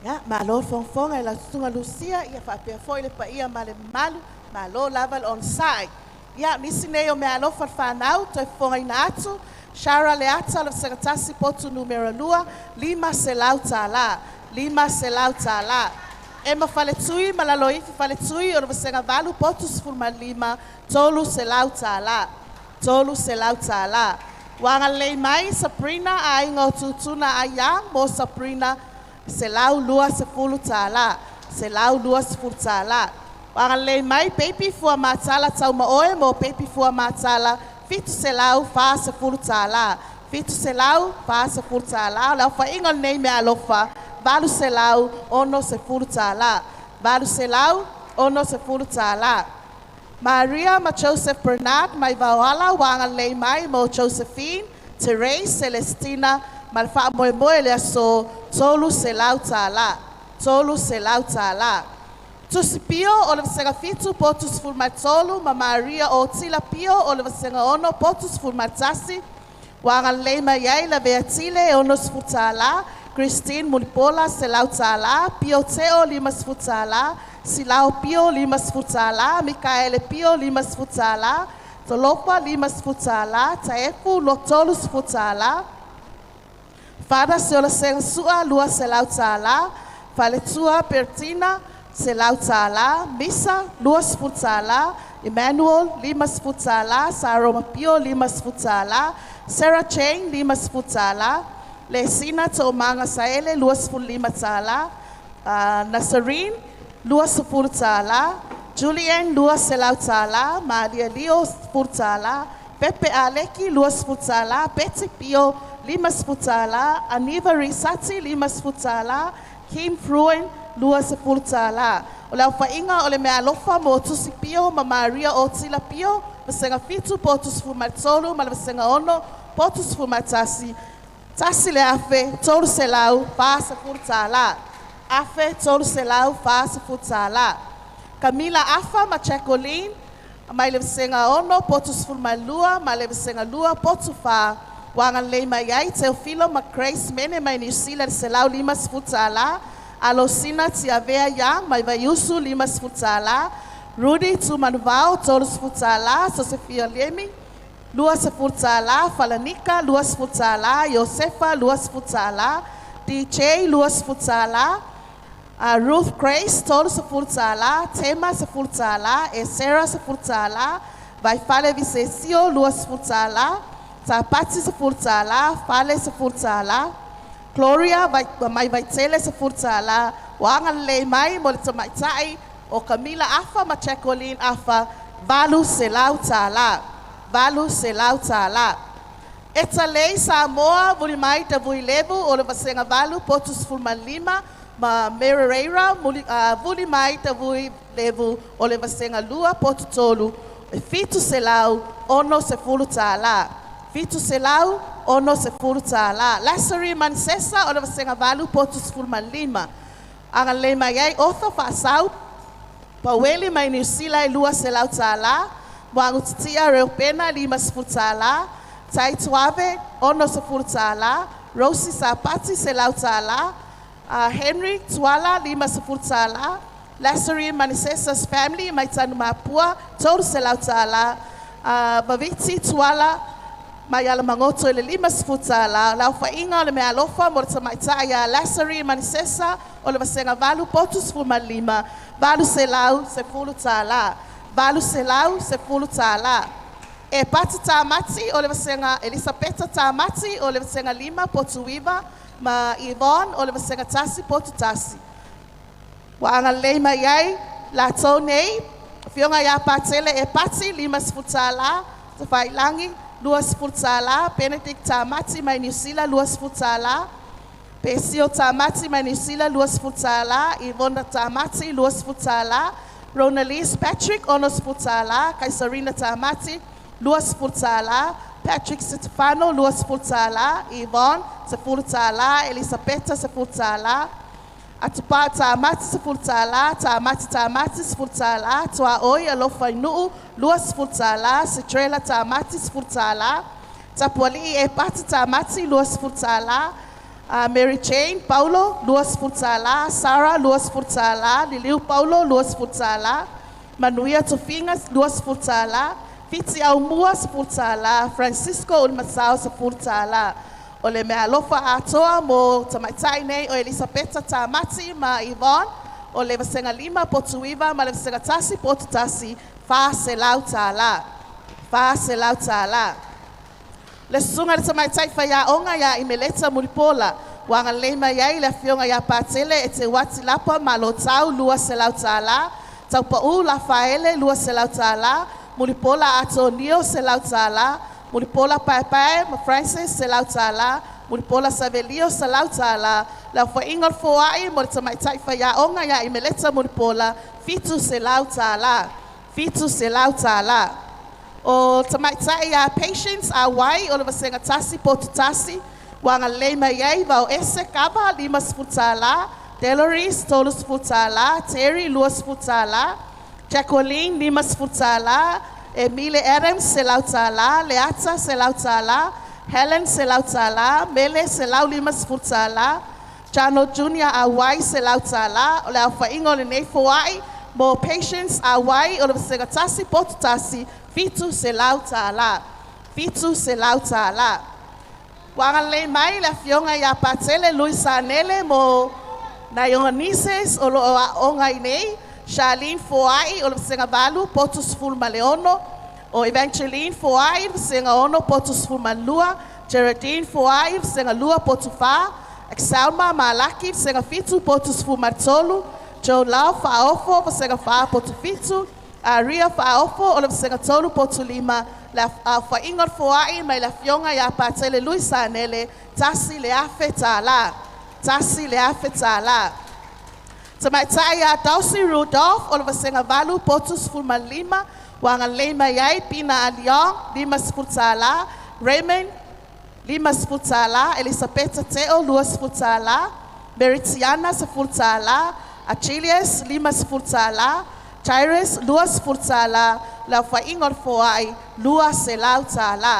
Ya, malo fonfonga la tunga Lucia ia whapea foi le pa ia male malu, malo laval on side. Ya, nisi neo mea alofa whanau, toi fonga ina atu, Shara le ata la sekatasi potu numero 2, 5 selau tālā, 5 selau tālā. Ema fale tui malaloifi fale tui o le vasenga valu potus fulma 5, tolu selau tālā, tolu selau tālā. Wanga lei mai Sabrina a ingo tutuna a yang mo Sabrina selau 2 sefulu tālā, selau 2 sefulu tālā. Wanga lei mai baby fua matala tau maoe mo baby fua matala fitu selau 4 sefulu tālā, fitu selau 4 sefulu tālā. Lau fa ingo nei me alofa valu selau ono sefulu tālā, valu selau ono sefulu tālā. Maria ma Joseph Bernard mai vauala wanga lei mai mo Josephine, Therese Celestina ma fa moe moe le aso tolu selau tālā, tolu selau tālā. Tusi pio o le vasenga fitu potus fulmatolu ma Maria o tila pio o le vasenga ono potus fulmatasi wanga lei mai ai la beatile ono sefulu tālā, Christine Mulipola selau tālā, Pio Teo 5 sefulu tālā, Silau Pio 5 sefulu tālā, Mikaele Pio 5 sefulu tālā, Tolopa 5 sefulu tālā, Taefu Lotolu sefulu tālā, Fada Seola Senga Sua 2 selau tālā, Faletua Bertina selau tālā, Misa 2 sefulu tālā, Emmanuel 5 sefulu tālā, Saroma Pio 5 sefulu tālā, Sarah Chang 5 sefulu tālā, Lesina Tomanga Saele 2.5 tālā, Nasarine 2.5 tālā, Julian 2 selau tālā, Maria Leo 10 tālā, Pepe Aleki 2.5 tālā, Betty Pio 5 tālā, Aniva Risati 5 tālā, Kim Fruen 2.5 tālā. O lau whainga o le mea alofa mo tusi Pio ma Maria o tila Pio, vasenga fitu po tusi fumatolu ma le vasenga ono po tusi fumatasi. Tasi le afe, tolu selau, 4 sefulu tālā. Afe, tolu selau, 4 sefulu tālā. Camila Afa, ma Jacqueline, mai le vasenga ono, potu sefulu mai lua, ma le vasenga lua, potu wha. Wanga lei mai ai, Teofilo, ma Grace Mene, mai New Zealand, selau 5 sefulu tālā. Alosina, tia Vea Yang, mai Vaiusu, 5 sefulu tālā. Rudy, tu manuvau, tolu sefulu tālā. Sosefia Lemi, 2 sefulu tālā, Falanika 2 sefulu tālā, Josefa 2 sefulu tālā, DJ 2 sefulu tālā, Ruth Grace 3 sefulu tālā, Tema sefulu tālā, Sarah sefulu tālā, vai Fale Vicesio 2 sefulu tālā, Tapati sefulu tālā, Fale sefulu tālā, Gloria mai Vaitele sefulu tālā, wanga lei mai mo le tamaitai o Camila Afa ma Jacqueline Afa, valu selau tālā. Valu selau tālā. E talei Samoa, vuli mai ta vui levu, o le vasenga valu, potus fulmalima, ma Merereira, vuli mai ta vui levu, o le vasenga lua, potu tolu, e fitu selau, ono se fulu tālā. Fitu selau, ono se fulu tālā. Lasari manisesa, o le vasenga valu, potus fulmalima. Anga le mai ai, otho whaasau, Paueli mai New Zealand lua selau tālā, moangu titia reo pena lima sefulu tālā, Tai Tuave, ono sefulu tālā, Rosi Sapati selau tālā, Henry Tuala lima sefulu tālā, Lassery Manisesa's family mai tanu mapua, toru selau tālā, Vaviti Tuala mai ala mangoto ele lima sefulu tālā, lau whainga o le mea alofa mo le tamaitai a Lassery Manisesa o le vasenga valu potu sefulu malima, valu selau sefulu tālā, valu selau sefulu tālā. E pati tāmati o le vasenga Elisabeta tāmati o le vasenga lima Potuiva ma Yvonne o le vasenga tasi potu tasi. Wa anga leima iai la tau nei, fionga ia patele e pati lima sefulu tālā, te whailangi lua sefulu tālā, Benedict tāmati mai New Zealand lua sefulu tālā, Pesio tāmati mai New Zealand lua sefulu tālā, Yvonne tāmati lua sefulu tālā, Ronalise Patrick ono sefulu tālā, Kaisarina tāmati lua sefulu tālā, Patrick Stefano lua sefulu tālā, Yvonne sefulu tālā, Elisabeta sefulu tālā, Atupa tāmati sefulu tālā, tāmati sefulu tālā, Tua oi alofa inuu lua sefulu tālā, Citrella tāmati sefulu tālā, Tapuali e pati tāmati lua sefulu tālā, Mary Jane Paulo lua sefulu tālā, Sarah lua sefulu tālā, Liliu Paulo lua sefulu tālā, Manuia Tofinga lua sefulu tālā, Fiti Aumua sefulu tālā, Francisco Ulmasao sefulu tālā. O le mea alofa atoa mo tamaitai nei o Elisabeta tāmati ma Yvonne, o le vasenga lima Potuiva ma le vasenga tasi potu tasi, fa selau tālā. Fa selau tālā. Le sunga le tamaitai whaia onga ia imeleta muripola, wanga leima iai le fionga ia pātele e te wati lapa ma lo tau lua selau tālā, tau pau la faele lua selau tālā, muripola Atonio selau tālā, muripola Pai ma Francis selau tālā, muripola Savelio selau tālā, la whaingal foai mo le tamaitai whaia onga ia imeleta muripola, fitu selau tālā, fitu selau tālā. O tamaitai a Patience a wai o le vasenga tasi potu tasi, wanga leima iai vau ese kava lima sefulu tālā, Deloris tolu sefulu tālā, Terry lua sefulu tālā, Jacqueline lima sefulu tālā, Emile Adams selau tālā, Leata selau tālā, Helen selau tālā, Mele selau lima sefulu tālā, Jano Junior a wai selau tālā, o le au whaingo le nei foai, mo Patience a wai o le vasenga tasi potu tasi, fitu selau tālā, fitu selau tālā. Wanga le mai la fionga ia patele Luis Anele mo na Ioannises o lo onga inei, Charlene Foai o le vasenga valu potu sefulu ma leono, o Evangeline Foai o vasenga ono potu sefulu ma lua, Geraldine Foai o vasenga lua potu fa, Exalma Malaki o vasenga fitu potu sefulu ma tolu, Joe Lau Faofo o vasenga fa potu fitu, Ria Faofo o le vasenga tolu potu lima, la whaingal foai mai la fionga ia patele Luis Anele, tasi le afe tālā, tasi le afe tālā. Tamaitai a Dausi Rudolph o le vasenga valu potu sefulu ma lima, wanga leima iai Pina Aliong lima sefulu tālā, Raymond lima sefulu tālā, Elisabeta Teo lua sefulu tālā, Meritiana sefulu tālā, Achilles lima sefulu tālā, Tyrus lua sefulu tālā, la whaingal foai lua selau tālā,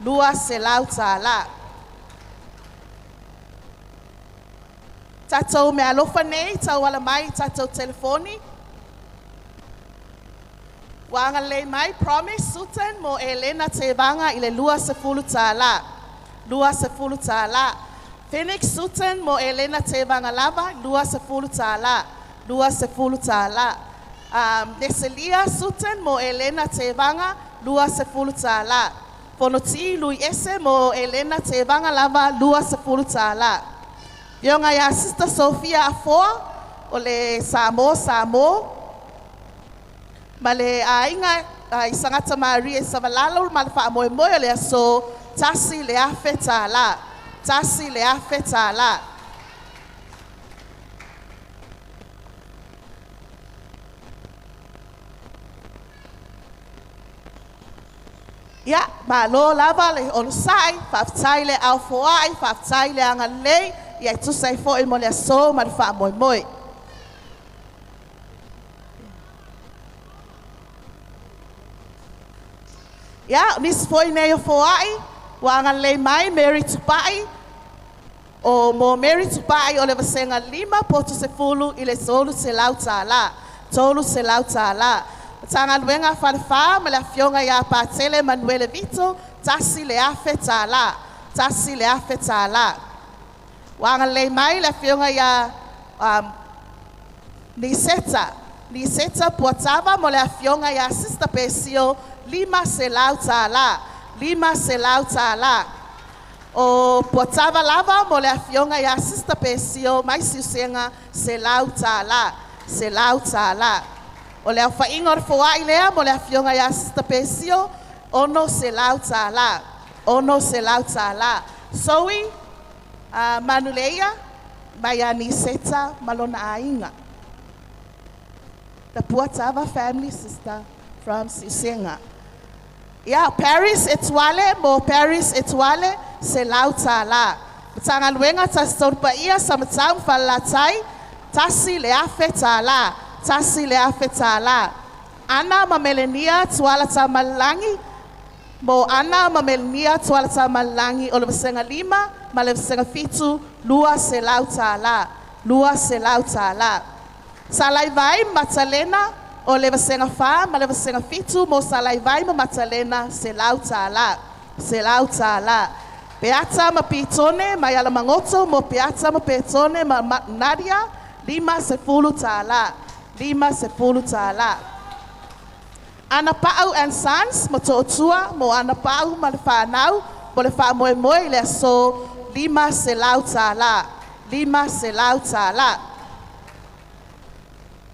lua selau tālā. Tatou me alofa nei, tau ala mai, tatou telefoni. Wanga le mai Promise Sutton mo Elena Tevanga i le lua sefulu tālā, lua sefulu tālā. Phoenix Sutton mo Elena Tevanga lava, lua sefulu tālā, lua sefulu tālā. Neselia Sutton mo Elena Tevanga, lua sefulu tālā. Fonoti Lui Ese mo Elena Tevanga lava, lua sefulu tālā. Yonga ya Sister Sofia Afoa, o le Samo, ma le ainga i sangata Maria Savalalo, ma le wha moe moe le aso tasi le afe tālā, tasi le afe tālā. Ia, malo lava le olusai, whaftai le au foai, whaftai le anga lei, ia tusai fo e mo le aso, ma le wha moi moi. Ia, nis foi nei o foai, wa anga lei mai, Mary Tupai, o mo Mary Tupai o le vasenga 5 po tu sefulu i le tolu se lau tālā, tolu se lau tālā. Tanga luenga whanawha, ma le fionga ia pātele Manuele Vito, tasi le afe tālā, tasi le afe tālā. Wanga lei mai le fionga ia ni seta puatava mo le fionga ia sista pesio, 5 se lau tālā, 5 se lau tālā. O puatava lava mo le fionga ia sista pesio, mai siusenga se lau tālā, se lau tālā. O le whainga o whaai lea mo le fionga ia sista pesio, ono se lau tālā, ono se lau tālā. Soui, manuleia, mai a ni seta malona ainga. The Puatava family sister from Sisenga. Ia, Paris etuale, mo Paris etuale, se lau tālā. Tanga luenga ta storpa ia sa matang whalatai, tasi le afe tālā. Tasi le afe tālā. Ana mamelenia tuala ta malangi. Mo ana mamelenia tuala ta malangi. O le vasenga 5, ma le vasenga 7, 2 se lau tālā. 2 se lau tālā. Salai vai matalena. O le vasenga 4, ma le vasenga 7, mo salai vai ma matalena se lau tālā. Se lau tālā. Peata ma pitone, ma yala mangoto, mo peata ma petone, ma Nadia, 5 sefulu tālā. 5 sefulu tālā. Ana Pau and Sons, mo tōtua, mo ana Pau ma le whanau, mo le wha moe moe le so 5 se lau tālā. 5 se lau tālā.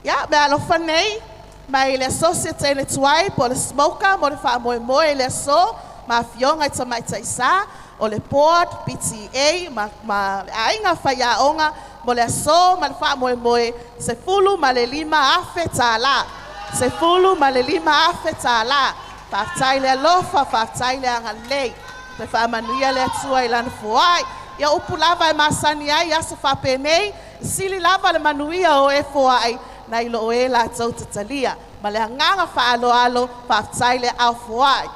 Ia, me alofa nei, mai le societe le tuai, po le smoka, mo le wha moe moe le so, ma fionga i tamai taisa, o le board, PTA, ma ainga whaiaonga, mo le so, ma le wha moe moe, sefulu ma le 5 afe tālā. Sefulu ma le 5 afe tālā. Whaftai le alofa, whaftai le anga lei. Te whamanuia le atua i lana fuai. Ia upu lava e masani ai, aso whapenei, sili lava le manuia o e fuai, na ilo o e la tau tatalia. Ma le hanganga whaalo alo, whaftai le au fuai.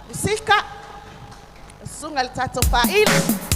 Musika, sunga le tato whaile.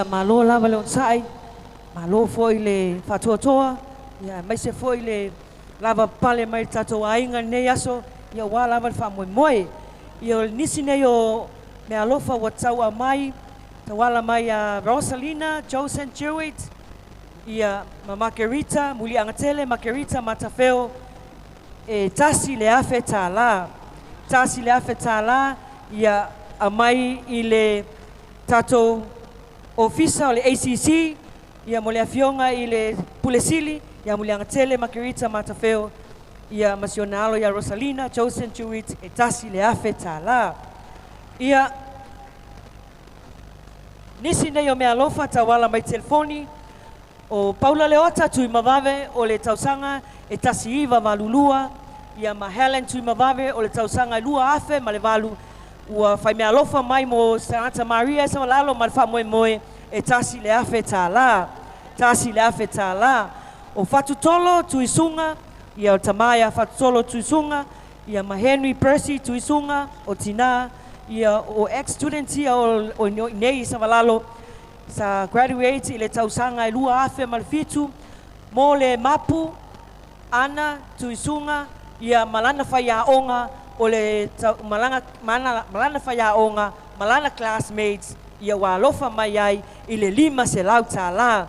ia malo lava le sai malo foi le fatotoa ia mai se foi le lava pale mai tato ainga nei aso ia wa lava fa moi ia nisi nei o me alofa wa tau mai tawala mai a Rosalina Joseph Jewett ia ma Margarita muli angatele Margarita matafeo e tasi le afe tala ia amai ile tato ofisa o le ACC ia mo le afionga i le pulesili ia mo le angatele Margarita matafeo ia masionalo ia Rosalina Joseph Jewett e tasi le afe tala ia nisi nei o mea alofa tawala mai telefoni o Paula Leota tui mavave o le tausanga e Tasiiva valulua ia ma Helen tui mavave o le tausanga e lua afe ma le valu ua fai mea alofa mai mo Santa Maria sa lalo ma le wha moe e tasi le afe tala o fatutolo tui sunga ia o Tamaya fatutolo tui sunga ia ma Henry Percy tui sunga o Tinā ia o ex-student ia o nei sa lalo sa graduate i le tausanga e lua afe ma le fitu mo le mapu ana tuisunga ia malana whaiaonga o le malana whaiaonga malana classmates ia wa alofa mai ai i le lima se lau tala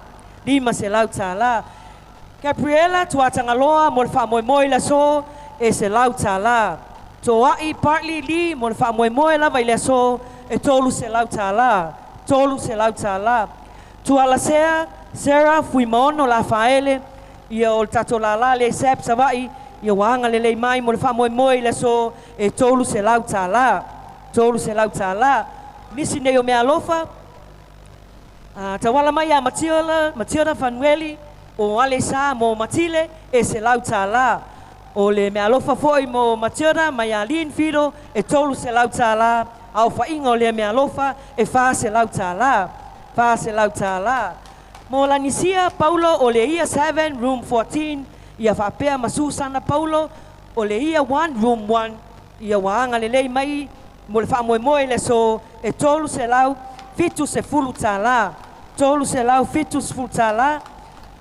Gabriela tuatanga loa mo le wha la so e se lau tala toai partly li mo le wha la vai le so e tolu se lau tala tuala sea Sarah fui maono la faele ia o tato la le sep savai ia wanga le mai mo le wha le so e tolu se lau tala nisi nei o mea lofa tawala mai a Matilda Fanueli o ale sa mo Matile e se lau tala o le mea lofa foi mo Matilda mai a Lin Fido e tolu se lau tala au whainga o le mea lofa e wha se lau tala mo la nisia Paulo o le ia 7 room 14 ia whapea masu sana Paulo o le ia 1 room 1 ia waanga le lei mai mo le wha moe le so e tolu se lau fitu se fulu tala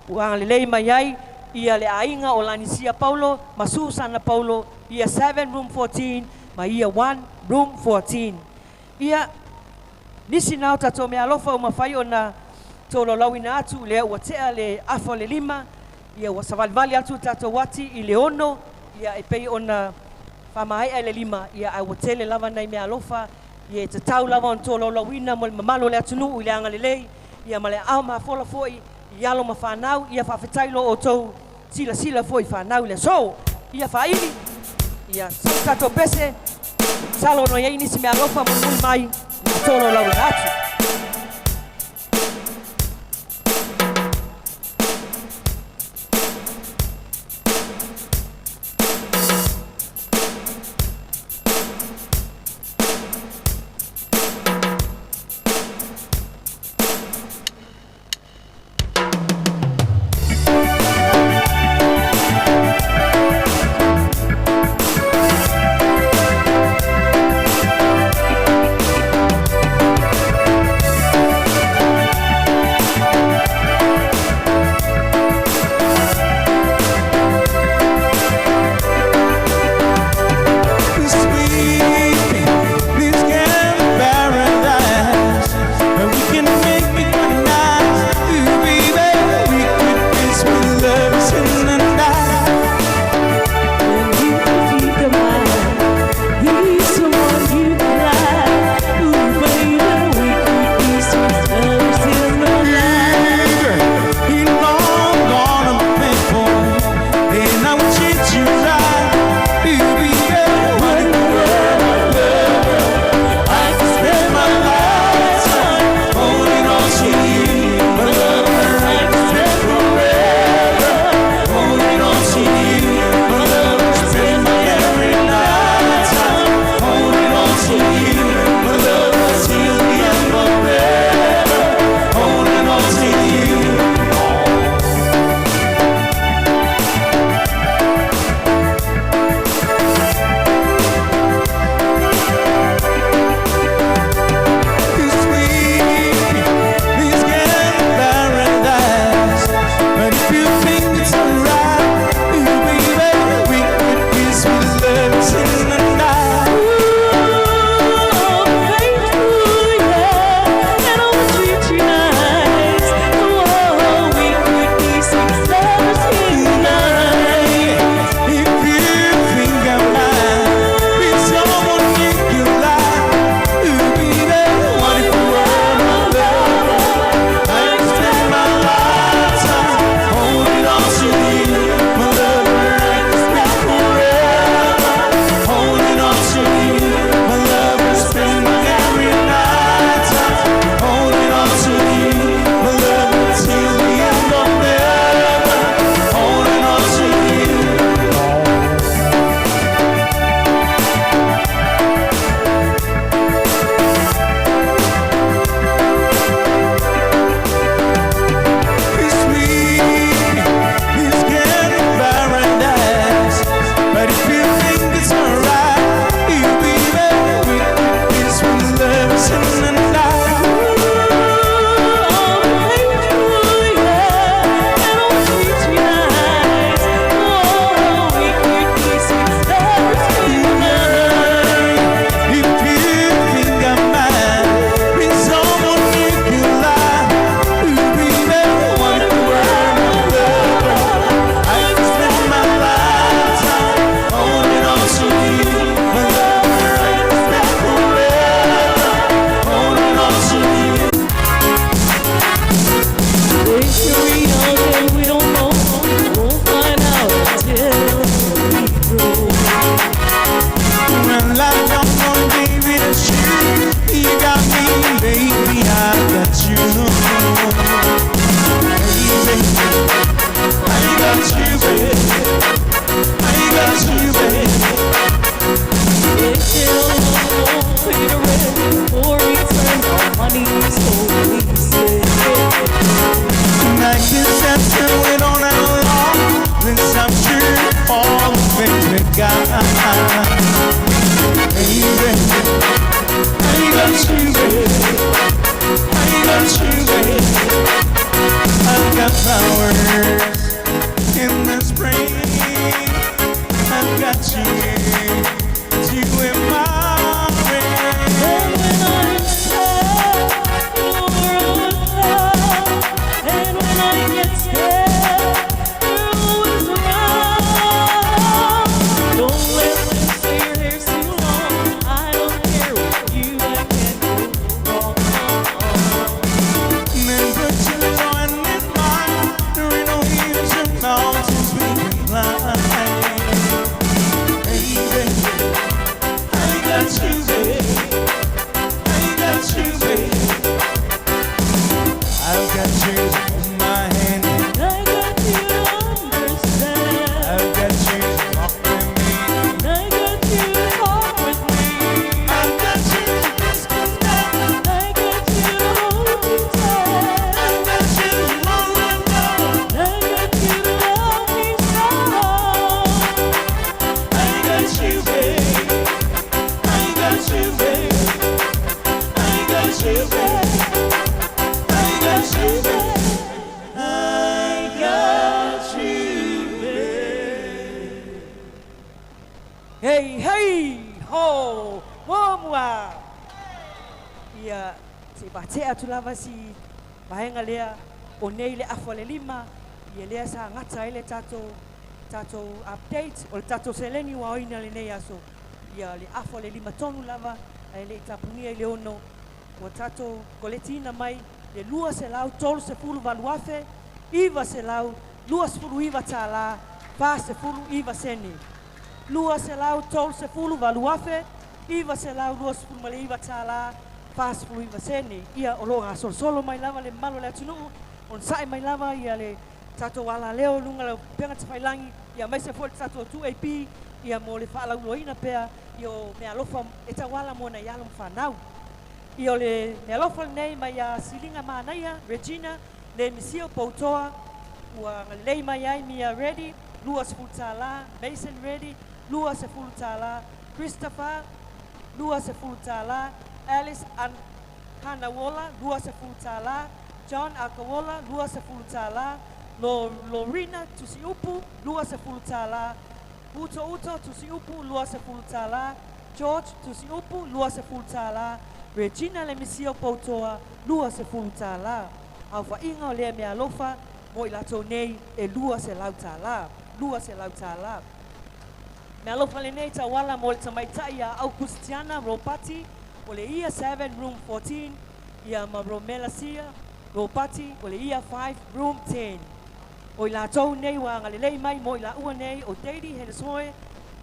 waanga le lei mai ai ia le ainga o la nisia Paulo masu sana Paulo ia 7 room 14 ma ia 1 room 14 ia nisi nao tato mea alofa o mawhai o na tolo lawina atu le ua tea le afo le lima ia ua savalvali atu tato wati i le ono ia e pei ona whamahai ai le lima ia ai ua tele lava nei mea alofa ia e tatau lava on tolo lawina mo le mamalo le atunu i le anga le lei ia ma le au ma fola foi i alo ma whanau ia whawhetailo o tou sila foi whanau le so ia whaili ia tato pese salo no iei nisi mea alofa mo mui mai tolo lawina atu flowers in the spring. I've got you to admire. And when I'm sad, you're around. And when I get scared, you're always around. Don't let them say your hair's too long. I don't care with you, I can't go wrong. Then put your joint in mine. There ain't no hills and mountains we can climb. Baby, I got you, baby. I got you, baby. I've got you on my hand. I got you to understand. I've got you walking me. I got you to talk with me. I've got you to kiss me down. I got you to hold you tight. I've got you to hold me down. I got you to love me so. I got you, baby. I got you, baby. I got you, baby. I got you, baby. I got you, baby. Hey, hey, ho, mua. Ia, se bate atu lava si vahenga lea o nei le afa le lima. Ia lea sa ngata ele tato update o le tato seleni wa oina le nei aso. Ia le afa le lima tonu lava, ai le tapunia i le ono. Wa tato koletina mai, le lua se lau tolu se fulu valuafe, iwa se lau, lua se fulu iwa tala, fa se fulu iwa seni. Lua se lau tolu se fulu valuafe, iwa se lau lua se fulu male iwa tala, fa se fulu iwa seni. Ia o longa solo mai lava le malo le atunu, on sai mai lava ia le tato wala leo lunga le penga tawhailangi, ia mai se fulu tato 2AP, ia mo le whaala uloina pea, io me alofa eta wala mo na ialum whanau. Io le me alofa nei mai a silinga manaia, Regina, le misio poutoa, ua lei mai ai mia ready, lua se fulu tala, Mason ready, lua se fulu tala, Christopher, lua se fulu tala, Alice Hanawola, lua se fulu tala, John Akawola, lua se fulu tala, Lorena Tusiupu, lua se fulu tala, Uto Tusiupu, lua se fulu tala, George Tusiupu, lua se fulu tala, Regina le misio poutoa, lua se fulu tala. Au whainga o lea mea alofa, mo i lato nei e lua se lau tala. Lua se lau tala. Mea alofa le nei tawala mo le tamaitai a au Christiana Ropati, o le ia 7 room 14, ia ma Romela Sia Ropati, o le ia 5 room 10. O i lato nei wa ngalelei mai mo i la ua nei o Deidi Hedesoe,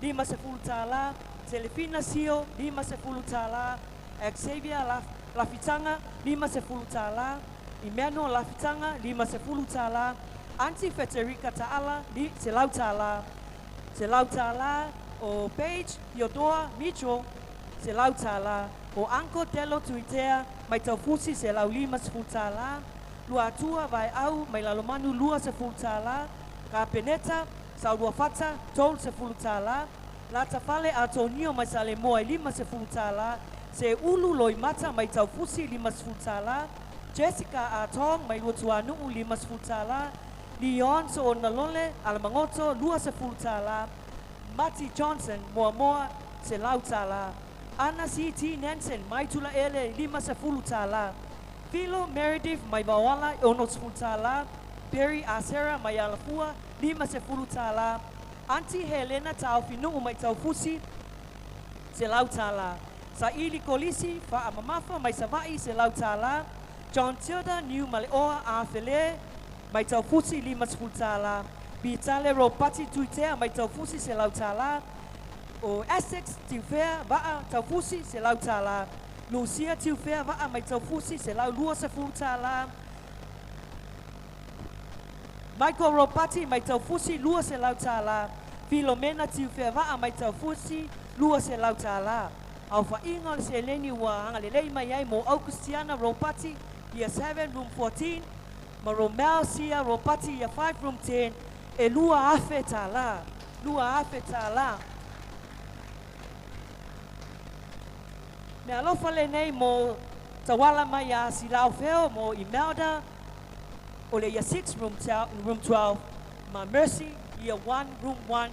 lima se fulu tala, Telefina Sio, lima se fulu tala, Xavier Lafitanga, lima se fulu tala, Emmanuel Lafitanga, lima se fulu tala, Auntie Federica Taala, se lau tala, o Paige Theodora Micho, se lau tala, o Anko Delo Tuitea, mai taufusi se lau lima se fulu tala, lua atua vai au, mai lalomanu lua se fulu tala, ka peneta, saulua fata, tol se fulu tala, la tafale Antonio mai sale moa lima se fulu tala, se ulu loi mata mai taufusi lima se fulu tala, Jessica Atong mai lutuanu lima se fulu tala, Leon so nalole alamangoto lua se fulu tala, Mati Johnson moa se lau tala, Anna C.T. Nansen mai tula ele lima se fulu tala, Philo Meredith mai bawala ono se fulu tala, Perry Asera mai alafua lima se fulu tala, Auntie Helena Taufinu mai taufusi se lau tala, Saili Kolisi fa amamafa mai savai se lau tala, John Tilda New Maleoa Afele mai taufusi lima se fulu tala, Bitale Ropati Tuitea mai taufusi se lau tala, o Essex Tiufea vaa taufusi se lau tala, Lucia Tiufea vaa mai taufusi se lau lua se fulu tala, Michael Ropati mai taufusi lua se lau tala, Filomena Tiufea vaa mai taufusi lua se lau tala. Au whainga le se leni ua hanga le lei mai ai mo au Christiana Ropati ia 7 room 14, ma Romel Sia Ropati ia 5 room 10, e lua afe tala, Me alofa le nei mo tawala mai a Silao Feo mo Imelda, O le ia 6 room 12. Ma Mercy ia 1 room 1.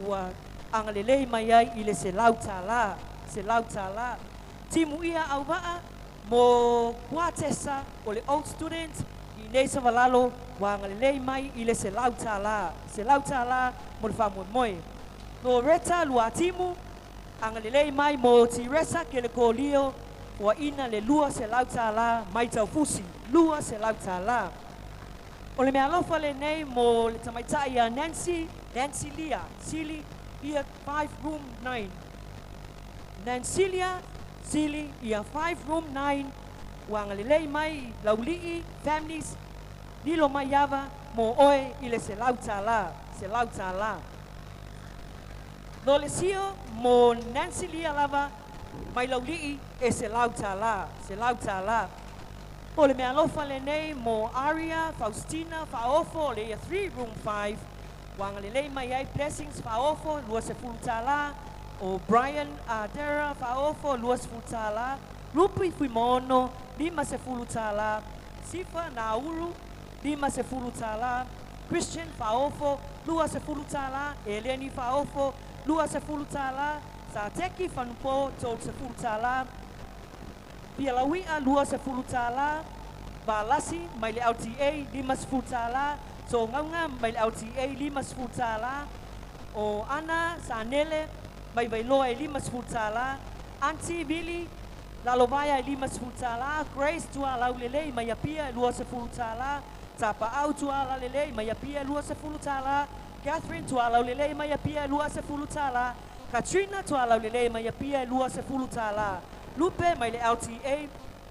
Ua angalelei mai ai i le Salā. Salā. Timu ia au waa mo kuatesa o le old students i nei savalalo wa angalelei mai i le Salā. Salā mo le whamoemoe. No reta lua timu angalelei mai mo tiresa ke le kolio wa ina le lua Salā mai taufusi. Lua Salā. O le mea alofa le nei mo le tamaitai a Nancy Lia, Sili, ia 5 room 9. Nancy Lia, Sili, ia 5 room 9. Wangalelei mai laulii, families, nilo mai yava mo oe i le Salā. No le sio mo Nancy Lia lava mai laulii e Salā. O le mea alofa le nei mo Aria, Faustina, Faofo, le ia 3 room 5. Wangalelei mai ai blessings Faofo, lua Sefuluiva. O Brian Dera, Faofo, lua Sefuluiva. Rupi Fuimono, lima Sefuluiva. Sifa Nauru, lima Sefuluiva. Christian Faofo, lua Sefuluiva. Eleni Faofo, lua Sefuluiva. Sateki Fanupo, tol Sefuluiva. Pialawia lua Sefuluiva. Valasi mai le LTA lima Sefuluiva. So ngaunga mai le LTA lima Sefuluiva. O Ana Sanele mai vailoa e lima Sefuluiva. Auntie Billy lalovaya e lima Sefuluiva. Grace tua laulelei mai apia lua Sefuluiva. Tapa au tua laulelei mai apia lua Sefuluiva. Catherine tua laulelei mai apia lua Sefuluiva. Katrina tua laulelei mai apia lua Sefuluiva. Lupe mai le LTA,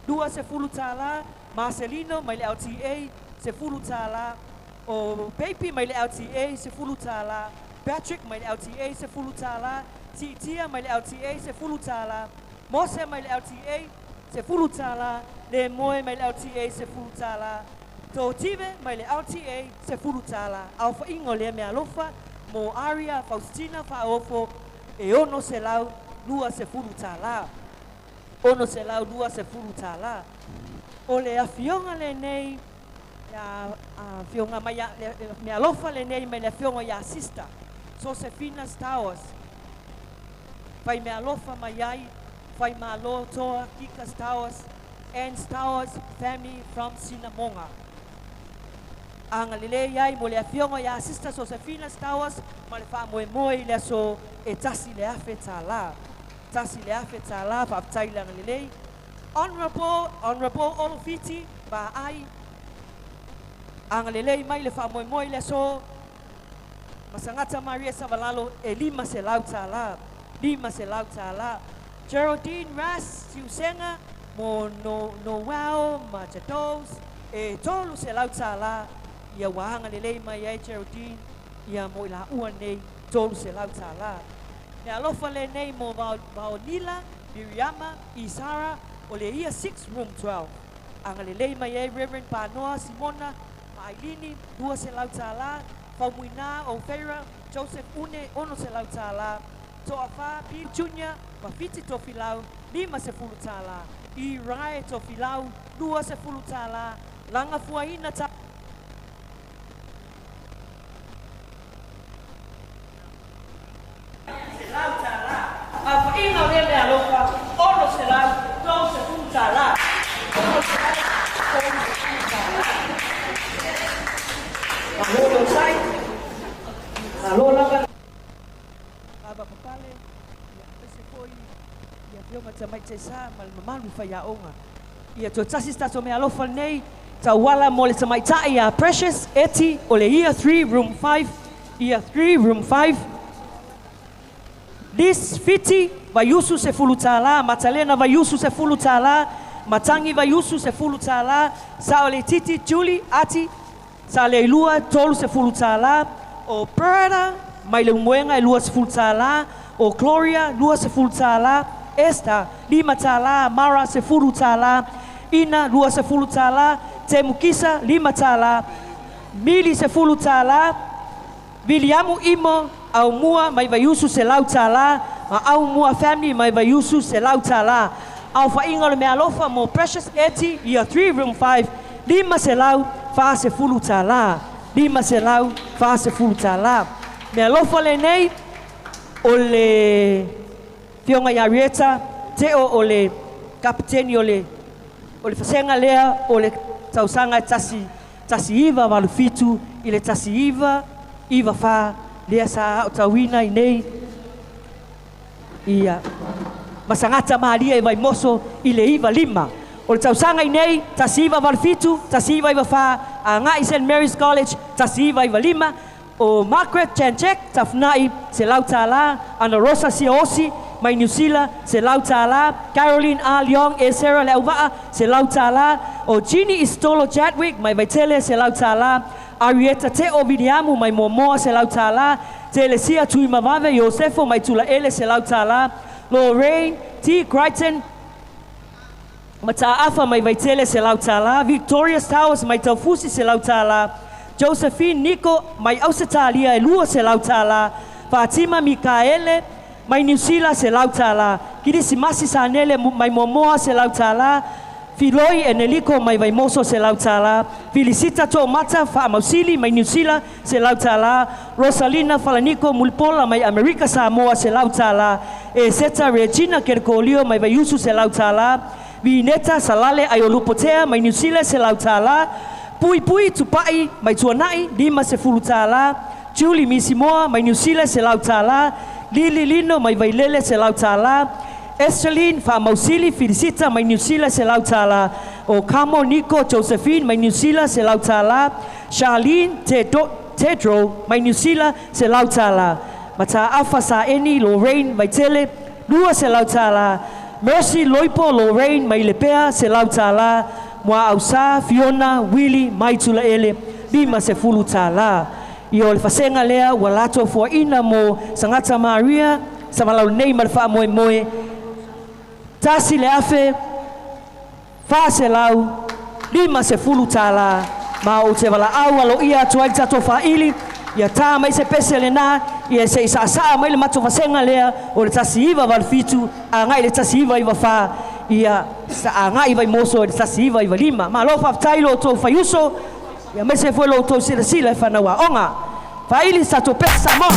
lua Sefuluiva. Marcelino mai le LTA, Sefuluiva. O Baby mai le LTA, Sefuluiva. Patrick mai le LTA, Sefuluiva. Tia mai le LTA, Sefuluiva. Mose mai le LTA, Sefuluiva. Le Moe mai le LTA, Sefuluiva. Totive mai le LTA, Sefuluiva. Alfa ingo le mea lofa, mo Aria, Faustina, Faofo, e ono selau, lua Sefuluiva. Ono selau lua Sefuluiva. O le afionga le nei, afionga mai me alofa le nei mai le afionga ya sister. Josefina's Towers. Fai me alofa mai ai, fai malo toa Kika's Towers, Anne's Towers, family from Sinamonga. Angalele ai mo le afionga ya sister Josefina's Towers, ma le fa moe le so e tasi le afe tala. Tasi le afe tala fa aptai lang lelei. Honorable Olofiti ba ai ang lelei mai le fa moe le so masangata Maria Savalalo e lima Salā. Geraldine Ras Siusenga mo Noel Machados e tolu Salā. Ia wahanga lelei mai ai Geraldine ia mo ila uan nei tolu Salā. Ne alofa le nei mo Vaonila, Miriama, Isara, o le ia 6 room 12. Anga le lei mai ai Reverend Panoa, Simona, Mailini, dua Salā. Faumuina, Ofeira, Joseph Une, ono Salā. Toafa, Pi Junior, Mafiti Tofilau, lima Sefuluiva. I Rai Tofilau, dua Sefuluiva. Langa Fuaina ta apa inga lele alofa ono selau tau Sefuluiva. Alo sai. Alo langa. Aba papale. Se foi. Ia fio mata mai tsa mal mamalu fa ya onga. Ia to tasi sta to me alofa nei tawala mo le mai tai ya Precious Eti o le ia 3 room 5. Ia 3 room 5. This fiti vai usu Sefuluiva, Matalena vai usu Sefuluiva, Matangi vai usu Sefuluiva, Saole Titi Julie Ati, Sale lua tolu Sefuluiva, o Prada mai le umuenga lua Sefuluiva, o Gloria lua Sefuluiva, Esther lima tala, Mara Sefuluiva, Ina lua Sefuluiva, Temukisa lima tala, Mili Sefuluiva, Viliamu Imo au mua mai vai usu Salā, ma au mua family mai vai usu Salā. Au fa inga le mea alofa mo Precious Eti ia 3 room 5, lima Salā, fa sefulu tālā, lima se lau fa sefulu tālā. Mea lofa le nei o le fionga Iarieta, te o le kapiteni o le fasenga lea o le tausanga tasiiva walufitu i le tasiiva iwa fa lea sa o tauina i nei ia masangata maria i vai moso i le iwa lima o le tausanga i nei tasiiva walufitu tasiiva iwa fa a ngai St. Mary's College tasiiva iwa lima o Margaret Chanchek tafnai se lau tālā ana Rosa Siosi mai New Zealand se lau tālā Caroline A. Leong e Sarah Leuvaa se lau tālā o Jeannie Istolo Chadwick mai Vaitele se lau tālā Arieta Te o Viniamu mai Momoa se lau tālā Telesia Tui Mavave Yosefo mai Tula Ele se lau tālā Lorraine T. Crichton Mata Afa mai Vaitele se lau tālā Victoria Towers mai Taufusi se lau tālā Josephine Nico mai Ausetalia e lua se lau tālā Fatima Mikaele mai New Zealand se lau tālā Kirisi Masi Sanele mai Momoa se lau tālā Filoi e Neliko mai Vaimoso se lau tālā Felicita Tomata Faamausili mai New Zealand se lau tālā Rosalina Falaniko Mulpola mai America Samoa se lau tālā e Seta Regina Kerkolio mai Vaiusu se lau tālā Vineta Salale Aiolupotea mai New Zealand se lau tālā Pui Pui Tupai mai Tuanai lima sefulu tālā Julie Misimoa mai New Zealand se lau tālā Lili Lino mai Vailele se lau tālā Estelin Faamausili Felicita mai New Zealand se lau tālā o Kamo Nico Josephine mai New Zealand se lau tālā Charlene Tedro mai New Zealand se lau tālā Mata Afa Saeni Lorraine Vaitele lua se lau tālā Mercy Loipo Lorraine mai Lepea se lau tālā Mua Ausa Fiona Willy mai Tula Ele lima sefulu tālā I o le fasenga lea ua lato fuaina mo Sangata Maria sa malau nei ma le wha moe moe tasi le afe fa se lau lima sefulu tālā ma o te wala au alo ia tuai tato whaili ia tā mai se pese le nā ia se isa saa mai le mato fasenga lea o le tasi iwa walfitu a ngai le tasi iwa iwa wha ia sa a ngai vai moso le tasi iwa iwa lima ma lo whaftailo to whaiuso ia me se fue lo to sila sila e whanawa onga whaili sa to pesa mo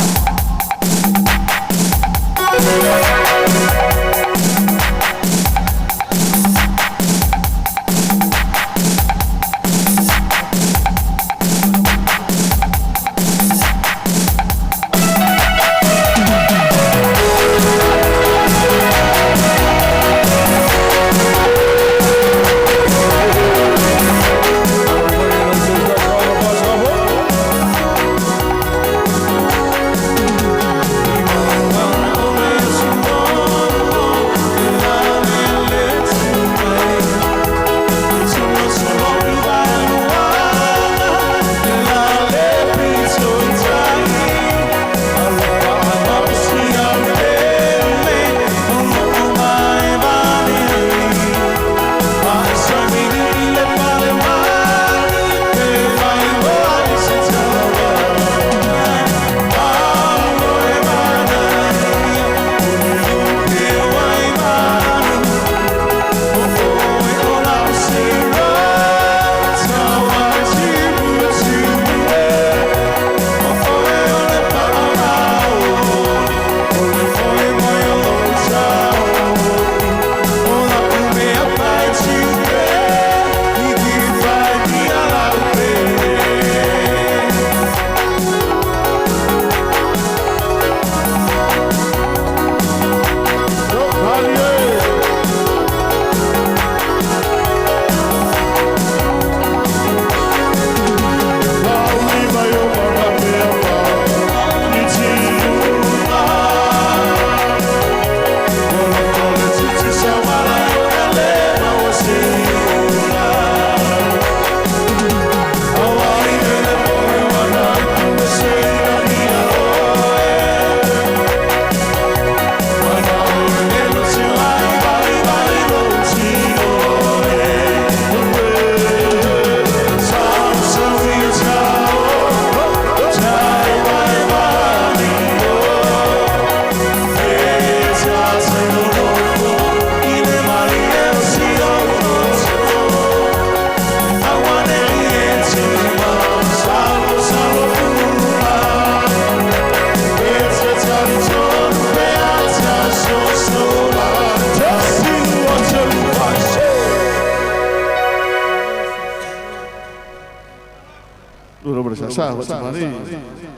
Lolo sa sa wa mani.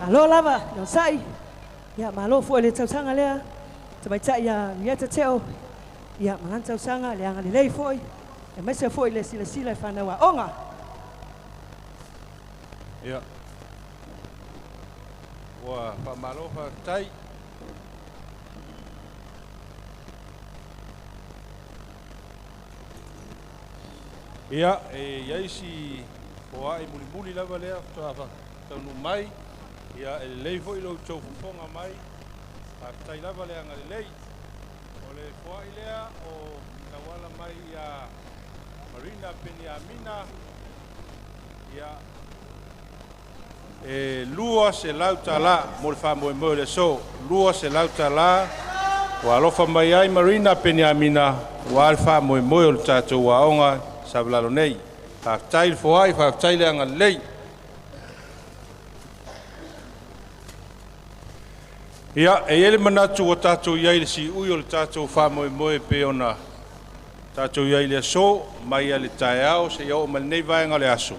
Alo lava, yo sai. Ya malo fo le tausanga lea. Tabai ta ya te teo. Ya mangan tausanga le anga le lei foi. E mai se foi le sila fa na wa onga. Ya. Wa pa malo fa tai. Ya, ya si o ai muli lava lea fa tanu mai. Ya el lei foi lo tau fonga mai. A tai lava le anga lei. O le foi lea o tawala mai ya Marina Peniamina. Ya lua se lautala mo le fa mo le so lua se lautala wa alofa mai ai Marina Peniamina wa alfa mo o le tatu wa onga sablalo nei fa tai foi fa tai le anga lei. Ia, ele manatu o tātou iai le si ui o le tātou whamoe pe ona tātou iai le so, mai a le tae au, se iau o malinei vaenga le aso.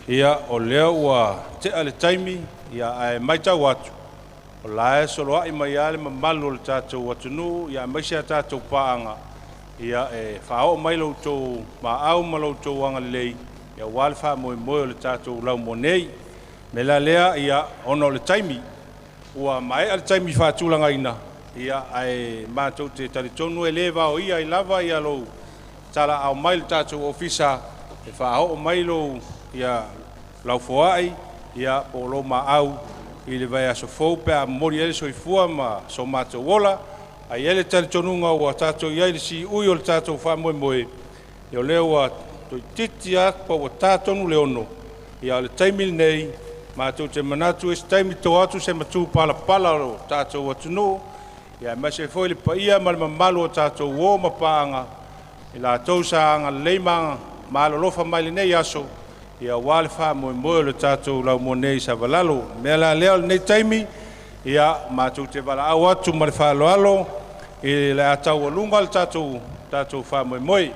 Ia, o leo ua te a le taimi, ia ai mai tau atu. O lae solo ai mai ale mamalu o le tātou atunu, ia mai se a tātou paanga. Ia, whao mai loutou, ma au ma loutou anga lei, ia wale whamoe o le tātou lau monei. Me la lea, ia, ono le taimi. Ua mai al taimi whaatulanga ina. Ia ai mātou te taritonu e lewa o ia i lava ia lo tala au mai le tātou ofisa e whaaho o mai lo ia lau foai ia o lo ma au i le vai aso fau pe a mori ele so i fua ma so mātou wola ai ele taritonunga ua tātou iai le si ui o le tātou whamoe moe i o leo a toi titi a pa ua tātonu le ono ia le taimi nei mātou te manatu e taimi tō atu se matu pala o tātou atunu. Ia mai se foi le paia ma le mamalu o tātou o mapaanga. I la tausaanga leimanga malolofa mai le nei aso. Ia wale wha moe le tātou lau mo nei sa valalo. Mea la leo le nei taimi. Ia mātou te wala au atu ma le wha alo. I le atau alunga le tātou wha moe.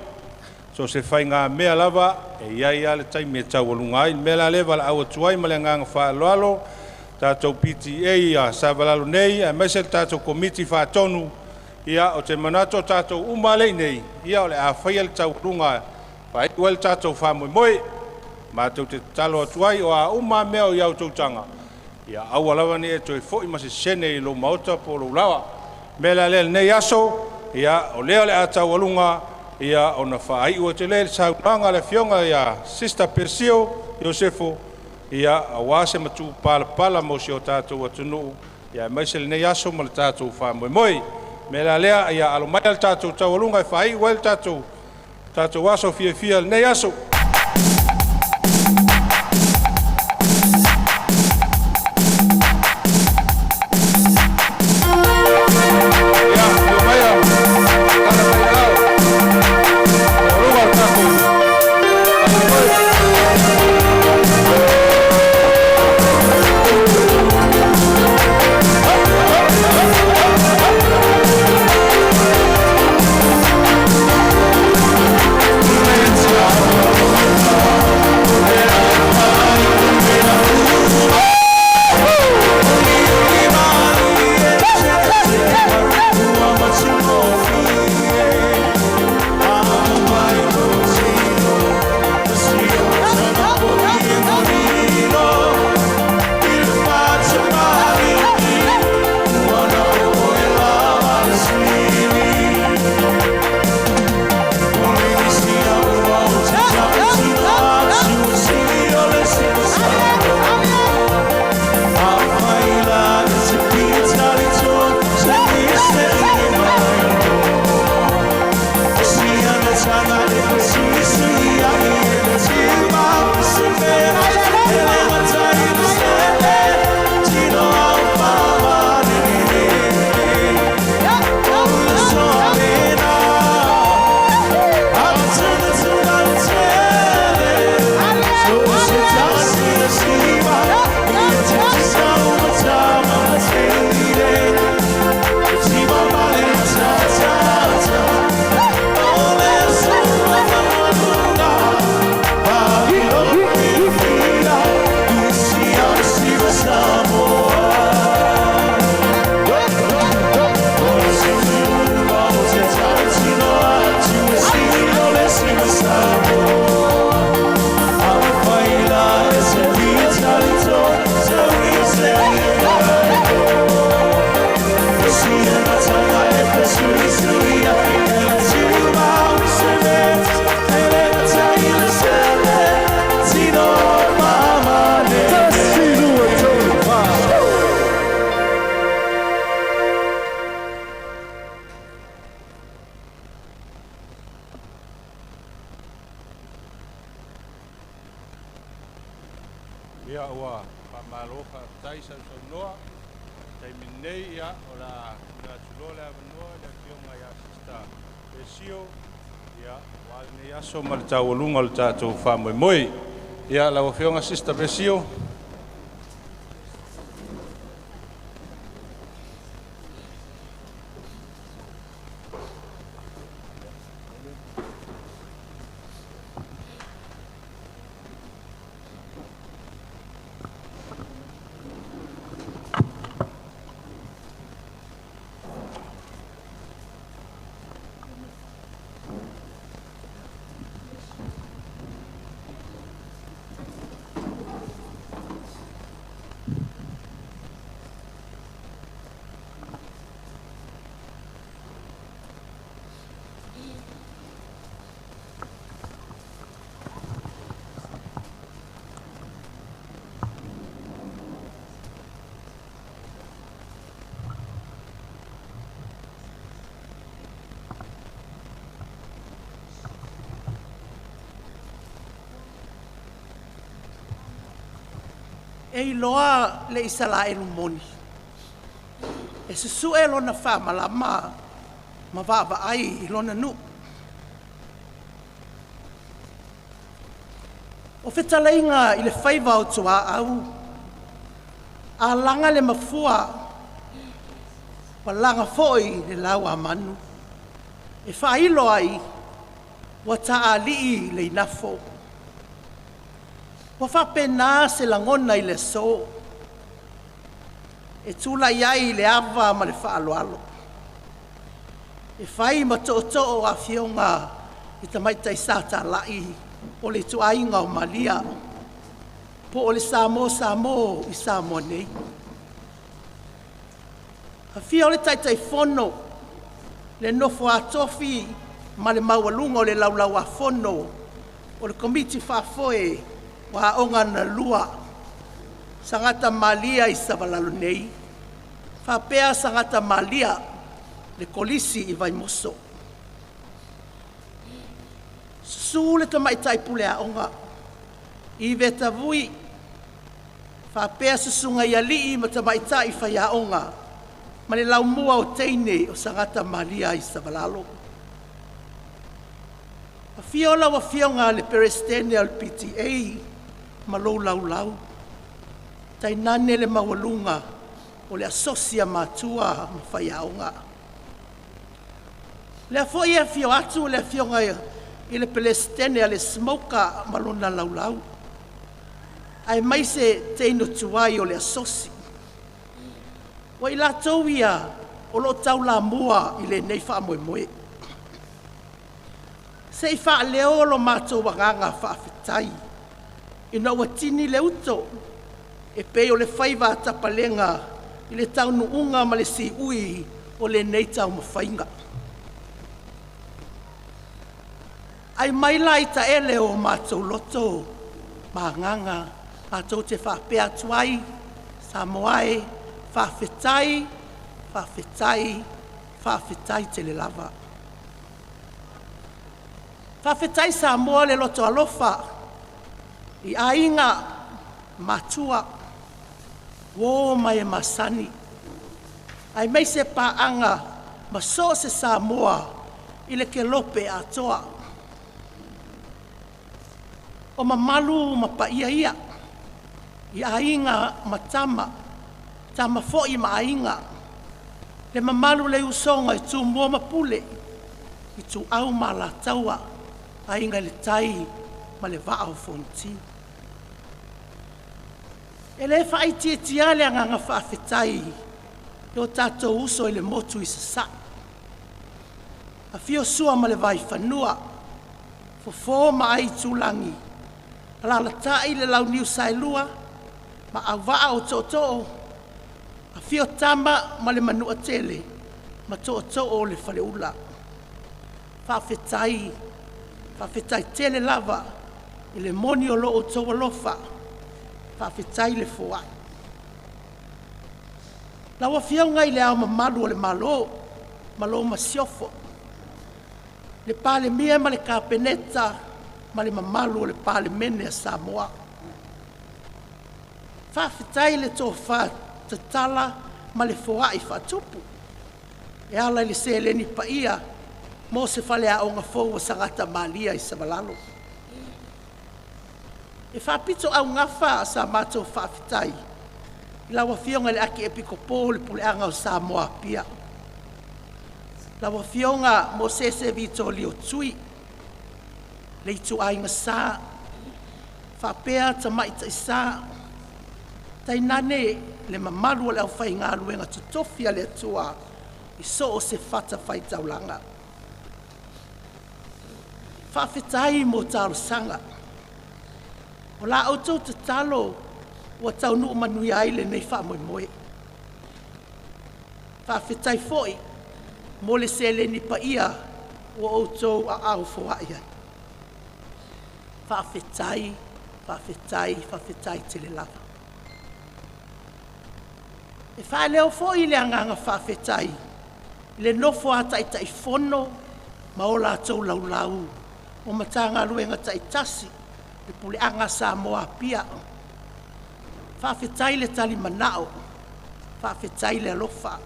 So se fai ngā mea lava, e iai ale taimi e tau alunga ai. Mea la lewa la au atuai ma le nganga wha alo. Tātou PTA a savalalo nei, a mese tātou komiti wha tonu. Ia o te manato tātou umalei nei. Ia o le a whaia le tau runga. Whai ua le tātou wha moe. Mātou te talo atuai o a uma mea o iau tautanga. Ia au alawa ni e toi fōi ma se sene i lo maota po lo lawa. Mea la lea nei aso, ia o lea le a tau alunga. Ia ona whaai ua te le saunanga le fionga ia Sister Persio Iosefo. Ia a wase matu pala mo si o tātou atunu. Ia maise le nei aso ma le tātou wha moe. Me la lea ia alomai al tātou taualunga e whaai ua le tātou aso fia le nei aso. Ia ua whamalo whaatai sa noa. Kei minei ia o la tulo le avanua le fionga ia sista Pesio. Ia wale ne aso ma le taualunga le tātou whamoemoe. Ia la fionga sista Pesio. E loa le i Salā e lumoni. E susu e lona wha malama ma vava ai i lona nu. O whetaleinga i le whaiva o tua au. A langa le mafua wa langa foi le lau a manu. E whailo ai wa taa lii le inafo. Wa whapena se langona i le so. E tula iai le ava ma le whaaloalo. E whai ma to'o a fionga i tamaita i sata lai o le tuainga o malia. Po o le Samo i Samoa nei. A fia o le taitai fono le nofo a tofi ma le maualunga o le laulau a fono o le komiti whafoe wa onga na lua sangata malia i savalalo nei. Whapea sangata malia le kolisi i vai moso. Su le tamaitai pule a onga i veta vui. Whapea susunga i ali ma tamaitai whai a onga ma le lau mua o teine o sangata malia i savalalo. A fiola wa fionga le perestene al PTA ma lou lau. Tai nane le mawalunga o le asosia matua ma whai aonga. Le afo ia fio atu le fionga i le pelestene a le smoka ma lona lau. Ai mai se teino tuai o le asosi. Wa i la tau ia o lo tau la mua i le nei wha moe. Se i wha leo lo mātou wanganga wha awhitai. Ina ua tini le uto, e pei o le whaiva tapalenga, i le tau nuunga ma le si ui o le nei tau mawhainga. Ai mai lai ta ele o mātou loto, mahanganga, mātou te whapea tuai, Samoae, whawhetai te le lava. Whawhetai Samoa le loto alofa, i ainga matua wo mai masani ai mai se paanga ma so se Samoa i le kelope atoa o mamalu ma paia ia i ainga matama tama foi ma ainga le mamalu le usonga i tu mua mapule i tu au ma la taua ainga le tai ma le vaa o fonti. E le whai tia le anganga whaafetai e o tātou uso i le motu i sa. A fio sua ma le vai whanua, fo ma ai tūlangi, ala la tai le lau niu sailua, ma au vaa o tō, a fio tama ma le manua tele, ma tō o le whaleula. Whaafetai tele lava, i le moni o lo o tō alofa, whaafetai le fua. Lawa whiaunga i le au mamalu o le malo ma siofo. Le pale mia ma le kapeneta, ma le mamalu o le pale mene a Samoa. Whawhitai le tō wha tatala ma le foai whatupu. E ala le se le ni pa ia mo se whale a o ngā fōua sangata malia I Savalalo. E whapito au ngawha sa mātou whawhitai. I lawa fionga le aki epikopo le puleanga o Samoa pia. Lawa fionga mo se vito lio tui. Le itu ainga sa. Whapea ta maita I sa. Tai nane le mamalu le au whai ngā luenga tutofia le atua. I so o se whata whai taulanga. Whawhitai mo taro sanga. O la autou te talo ua tau nuu manui ai le nei wha moe moe. Whawhitai foi mo le se le ni pa ia ua autou a au fawai ai. Whawhitai te le lava. E wha leo foi le anganga whawhitai. Le nofo ata I tai fono ma o la tau lau lau. O matanga luenga tai tasi. Le pule anga Samoa pia. Whawhitai le tali manao. Whawhitai le alofa.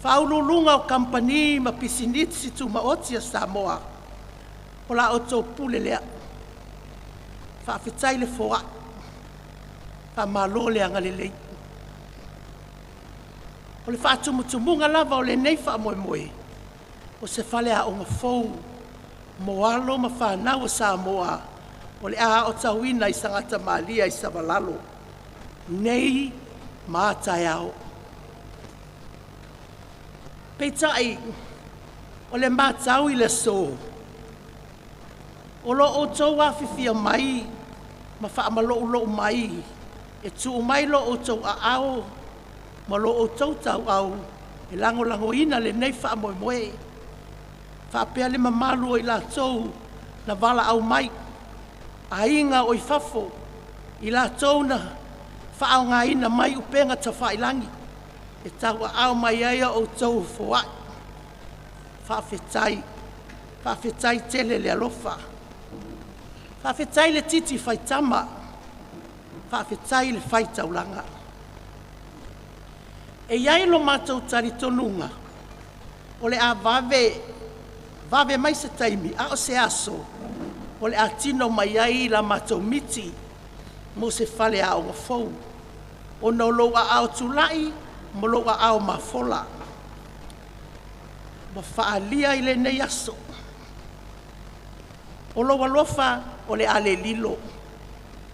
Whaululunga o kampani ma pisinitsi tu maotia Samoa. O la o tau pule lea. Whawhitai le foa. Whamalo le anga le lei. O le whaatumutumunga lava o le nei wha moe moe. O se whale a o ngā fou. Moalo ma whanau o Samoa. O le a o tauina I sangata malia I Savalalo. Nei mātai au. Peitai, o le mātau I le so. O lo o tau awhifia mai, ma whaamalo lo mai. E tu mai lo o tau a au, ma lo o tau tau au. E lango ina le nei wha moe moe. Whapea le mamalu I la tau, na wala au mai. A inga o I fafo, I la tau na whaau ngā ina mai upenga ta whailangi. E tau a au mai aia o tau foai. Whawhitai tele le alofa. Whawhitai le titi whaitama. Whawhitai le whaitaulanga. E iai lo mātou tari tonunga. O le a vave mai se taimi, a o se aso. O le a tino mai ai la mātou miti. Mo se whale a o ngafou. O no lo a au tulai, mo lo a au mafola. Ma whaalia I le nei aso. O lo walofa o le ale lilo.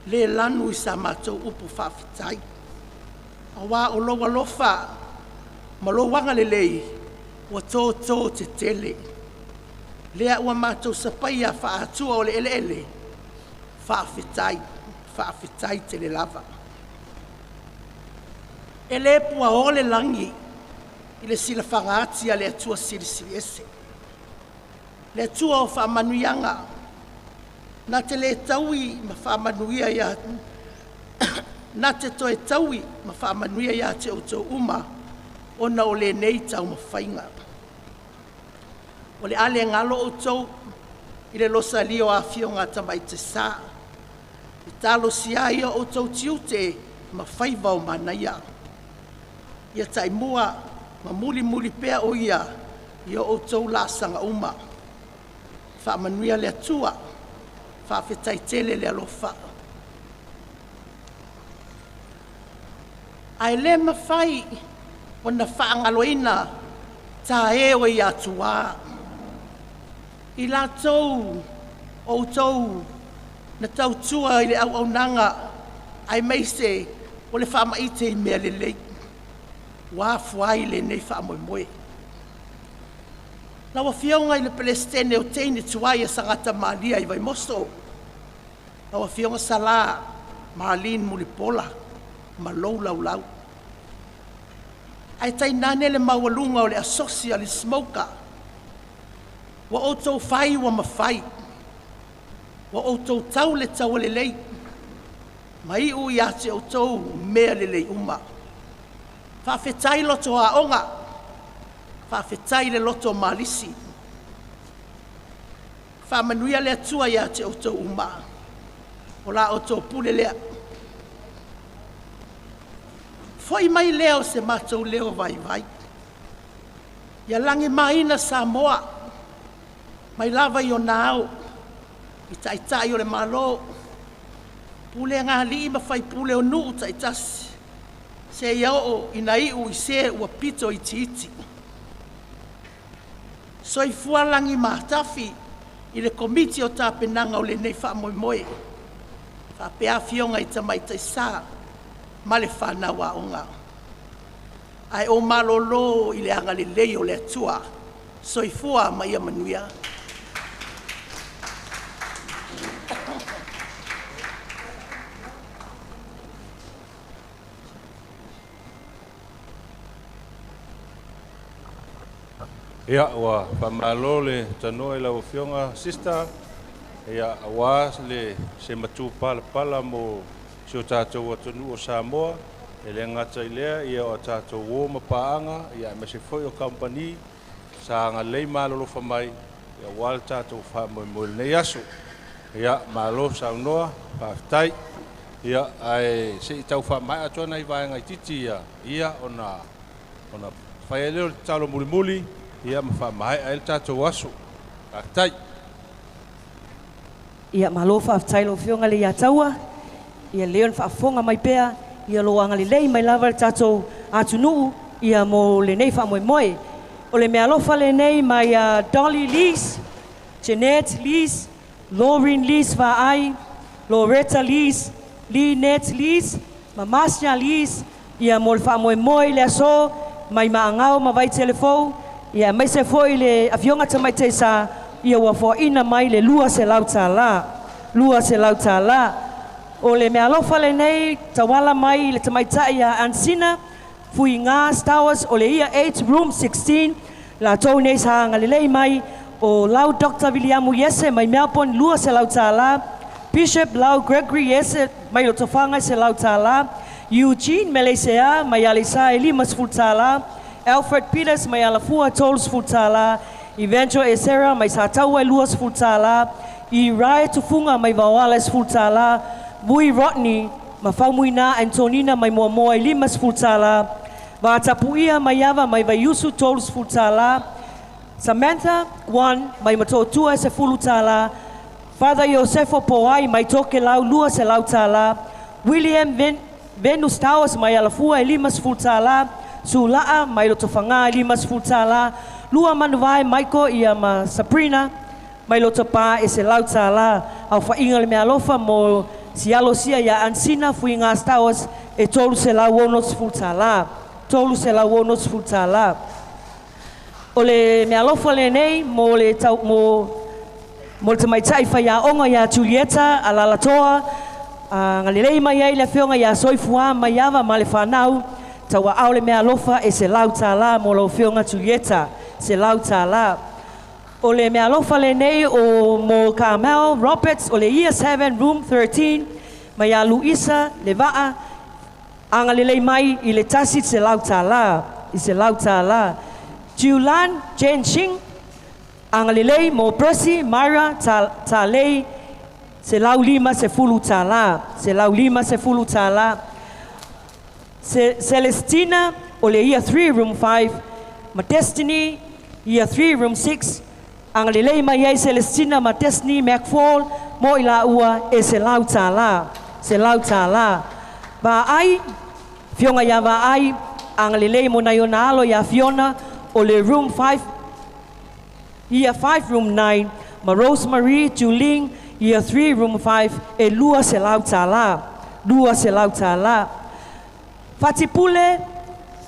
Le lanu I sa mātou upu whawhitai. Awa o lo walofa, ma lo wanga le lei, wa tō te tele. Lea ua mātou sapaia whaatua o le ele. Whawhitai te le lava. E le pua o le langi, I le sila whangatia le atua siri ese. Le atua o whaamanuianga, na te le taui ma whaamanuia ia, na te toe taui ma whaamanuia ia te o uma, o na o le nei tau ma whainga. O le ale ngalo o tau, I le losa lio a fionga tamai te sā. I talo sia ia o tau tiute ma whaiva o manaia. Ia tai mua ma muli pea o ia ia o tau la sanga uma. Whaamanuia le atua, whawhitai tele le alofa. Ai le mawhai o na whaangaloina tā e o I atua. I la tau o tau na tau tua I le au nanga ai meise o le whaamaite I mea le lei. Wa fuai le nei whaamoe moe. Lawa fionga I le Palestine o teine tuai a sangata malia I vai moso. Lawa fionga Salā, Marlene Mulipola, ma lau. Ai tai nane le mawalunga o le asosia le smoker. Wa o tau whai wa mawhai. Wa o tau tau le tau le lei. Mai ui ate o tau mea le lei uma. Whawhitai loto a onga. Whawhitai le loto malisi. Whamanuia le atua ia te o tau uma. O la o tau pule lea. foi mai leo se matou leo vai. Ia langi maina Samoa. Mai lava i o nao. I tai o le malo. Pule ngā li ma fai pule o nuu taitasi. Se ia o ina iu i se ua pito i titi. So i fualangi mahtafi i le komiti o tā penanga o le nei wha moe. Wha pea fionga i tamai taisa ma le whanau o ngā. Ai o malolo i le anga le lei o le atua. So i fua ma ia manuia. Ia wa pamalo le tano e lau fionga sista ia wa le se matu pala mo se o tātou atunu o Samoa e le ngata ilea ia o tātou o mapaanga ia me se foi o company sa nga lei malolo famai ia wal tātou wha mo nei aso ia malo sa unoa paftai ia ai se i tau wha mai atua nei vaenga i titi ia ona whae leo talo muli ia ma fa mai ai tātou aso paftai ia malo whaafitai lo fionga le ia taua ia leon whaafonga mai pea ia lo anga lei mai lava tātou atunu ia mo le nei wha moe o le mea lofa le nei mai Dolly Lees, Jeanette Lees, Lauren Lees ai, Loretta Lees, Lynette Lees, Mamasya Lees ia mo le wha moe le aso mai maangao ma vai telefou ia mai se foi le afionga tamai te sa ia wa fo ina mai le lua se lau tala o le mea lofa le nei tawala mai le tamaitai ia ansina fui ngā stars o le ia 8 room 16 la tau nei sa ngalelei mai o lau Dr. Williamu Yese mai Melbourne lua se lau tala Bishop lau Gregory Yese mai lo tofanga se lau tala Eugene Melesea mai alisa elimas full tala Alfred Peters mai alafua tols full tala Evangel Esera mai sa taua luas full tala I rai tufunga mai vawales full tala Mui Rodney ma faumuina Antonina mai moa limas full tala va tapuia mai ava mai vayusu tols full tala Samantha 1 mai matotua se full tala Father Josefo Poai mai toke lau lua se lau tala William Venus Towers mai alafua limas full tala Sulaa mai lo tofanga limas full tala lua manuvai Michael ia ma Sabrina mai lo topa e se lau tala au fa inga le mea lofa mo sialo sia ia ansina fui ngā stars e tolu se lau wonos full tala o le mea lofa le nei mo le tamaitai whai a onga ia Julieta a lalatoa ngalilei mai ai le whionga ia soifua mai ava ma le whanau tawa au le mea lofa e se lau tala mo lo whionga Julieta se lau tala o le mea lofa le nei o mo Carmel Roberts o le year 7 room 13 mai a Luisa le vaa anga lelei mai i le tasi se lau tala Julan Jen Shing anga lelei mo Percy Myra talei se lau lima se fulu tala Celestina o le year 3 room 5 ma Destiny year 3 room 6 ang lelei mai ai Celestina ma Destiny McFall mo ila ua e se lau tala ba ai fionga ya ba ai ang lelei mo na yonalo ya Fiona o le room 5 year 5 room 9 ma Rosemary Juling year 3 room 5 e lua se lau tala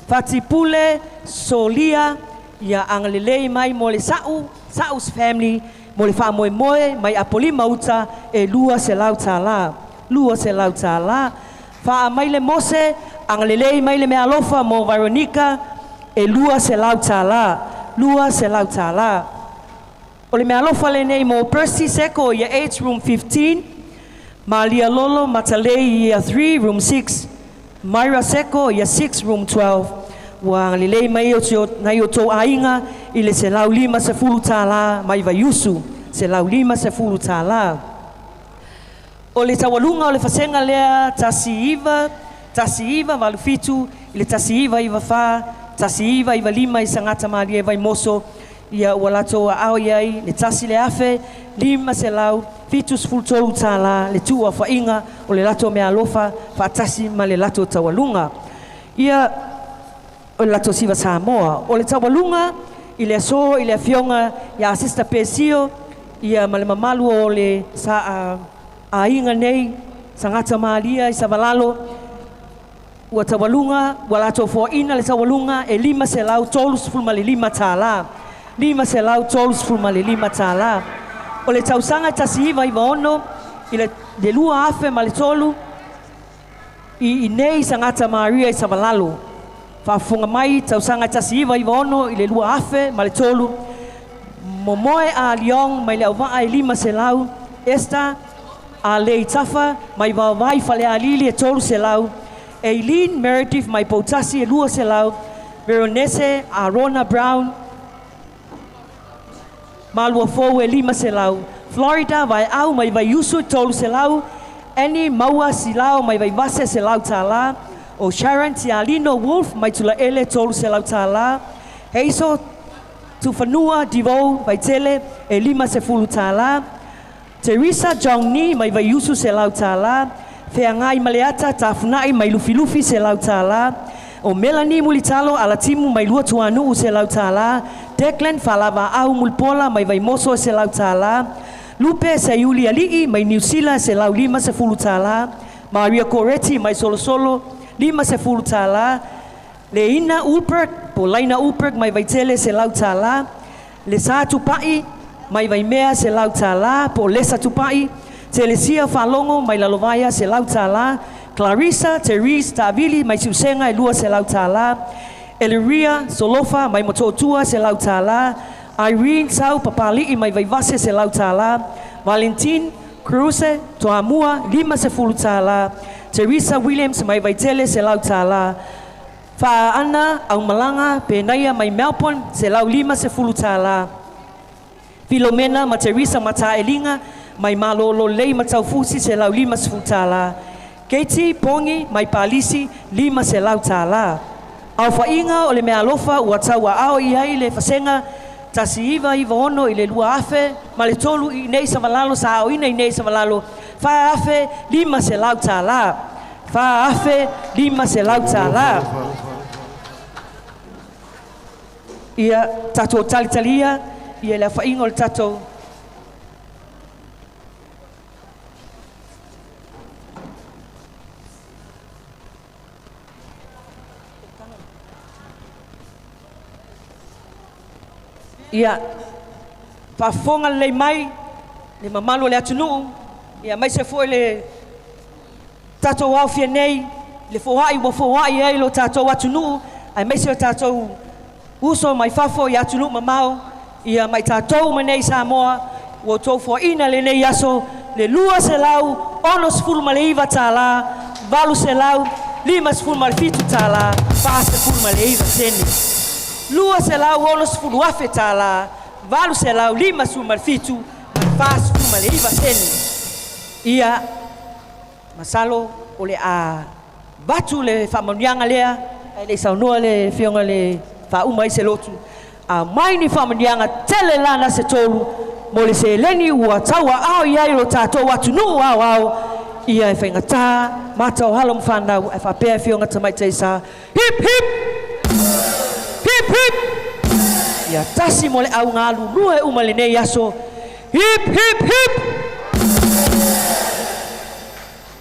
Fatipule Solia ia ang lelei mai mo le Sau's family mo le wha moe mai apoli mauta e lua se lau tala wha mai le mose ang lelei mai le mea lofa mo Veronica e lua se lau tala o le mea lofa le nei mo Percy Seko ia 8 room 15 ma Lia Lolo Matalei ia 3 room 6 Myra Seko ia 6 room 12 wa lelei mai o tō ainga i le se lau lima se fulu tala mai vayusu se lau lima se fulu tala o le tawalunga o le fasenga lea tasi iva walufitu I le tasiiva iwa wha, tasiiva iwa lima i sangata maari e vai moso. Ia ua lato a ao iai, le tasi le afe, lima se lau, fitus fultolu tālā, le tua whainga o le lato mea alofa, whaatasi ma le lato tawalunga. Ia o le lato siva Samoa. O le tawalunga, i le aso, i le afionga, ia asista pesio, ia ma le mamalu o le sa a inga nei, sangata maalia i savalalo, ua tawalunga, ua lato foina le tawalunga, e lima se lau, tolu sefulu le lima tālā. Lima se lau, tolu sefulu le lima tālā. O le tausanga tasiiva iwa ono, i le lua afe ma le tolu, i nei sangata maaria i savalalo. Whaafunga mai, tausanga tasiiva iwa ono, i le lua afe ma le tolu, momoe a liong, mai le awaa i lima se lau, esta, a le itafa, mai wawai fale a lili e tolu se lau, Eileen Meredith, mai pautasi e lua se lau, Veronese, a Rona Brown, malua fou e lima se lau, Florida, vai au, mai vai usu e tolu se lau, Annie Maua si lau, mai vai vase se lau tālā, o Sharon Tialino Wolf, mai tula ele tolu se lau tālā, Heiso Tufanua Divou, vai tele, e lima se fulu tālā, Teresa Jongni, mai vai usu se lau tālā, Feangai Maleata, Tafunai, mai lufi se lau tālā, o Melanie Mulitalo, Alatimu, mai lua tuanu se lau tālā, Declan Falava au mulpola, mai vai moso se lau tālā, Lupe Sayuli Alii, mai New Zealand se lau lima se fulu tālā, Maria Coretti, mai solo, lima se fulu tālā, Leina Ulberg, po Laina Ulberg, mai vai tele se lau tālā, Le Sa Tupai, mai vai mea se lau tālā, po Lesa Tupai, Telesia Falongo, mai lalovaya se lau tālā, Clarissa, Therese, Tavili, mai siusenga e lua se lau tālā, Eleria, Solofa, mai mototua se lau tālā, Irene, Sau, Papali'i, mai vai vase se lau tālā, Valentin, Cruse, Toamua, lima se fulu tālā, Teresa Williams, mai vai tele se lau tālā, Fa'ana, au malanga, Penaia, mai Melbourne, se lau lima se fulu tālā, Filomena, ma Teresa, mata elinga, mai malolo lei matau fusi se lau lima se fulu tālā, Katie, Pongi, mai Palisi, lima se lau tālā. Au whainga o le mea alofa ua tau a ao i ai le whasenga tasiiva iwa ono i le lua afe, ma le tolu i nei savalalo sa ao ina i nei savalalo. Wha afe, lima se lau tālā. Wha afe, lima se lau tālā. Ia tatou talitalia, ia le whainga o le tatou. Ia whafonga lei mai, le mamalo le atunu, ia mai se foi le tatou au fia nei, le fohai wa fohai ai lo tatou atunu, ai mai se tatou uso mai fafo i atunu mamao, ia mai tatou manei Samoa, wo tou foina le nei aso, le lua se lau, ono sefulu ma le iwa tālā, valu se lau, lima sefulu ma le fitu tālā, pa sefulu ma le iwa sene. Lua se lau ono sefulu afe tālā, valu se lau lima sefulu ma le fitu, pa sefulu ma le iwa sene. Ia masalo o le a batu le whamanianga lea, ai le saunua le fionga le whauma i se lotu. A mai ni whamanianga tele lana se tolu, mo le se leni ua taua ao i ai lo tātou atu nuu ao, ia e whaingatā, mātau halo mwhanau, e whapea fionga tamai teisa, hip hip! Hip hip! Ia tasi mo le au ngalu nue uma le nei aso. Hip hip hip!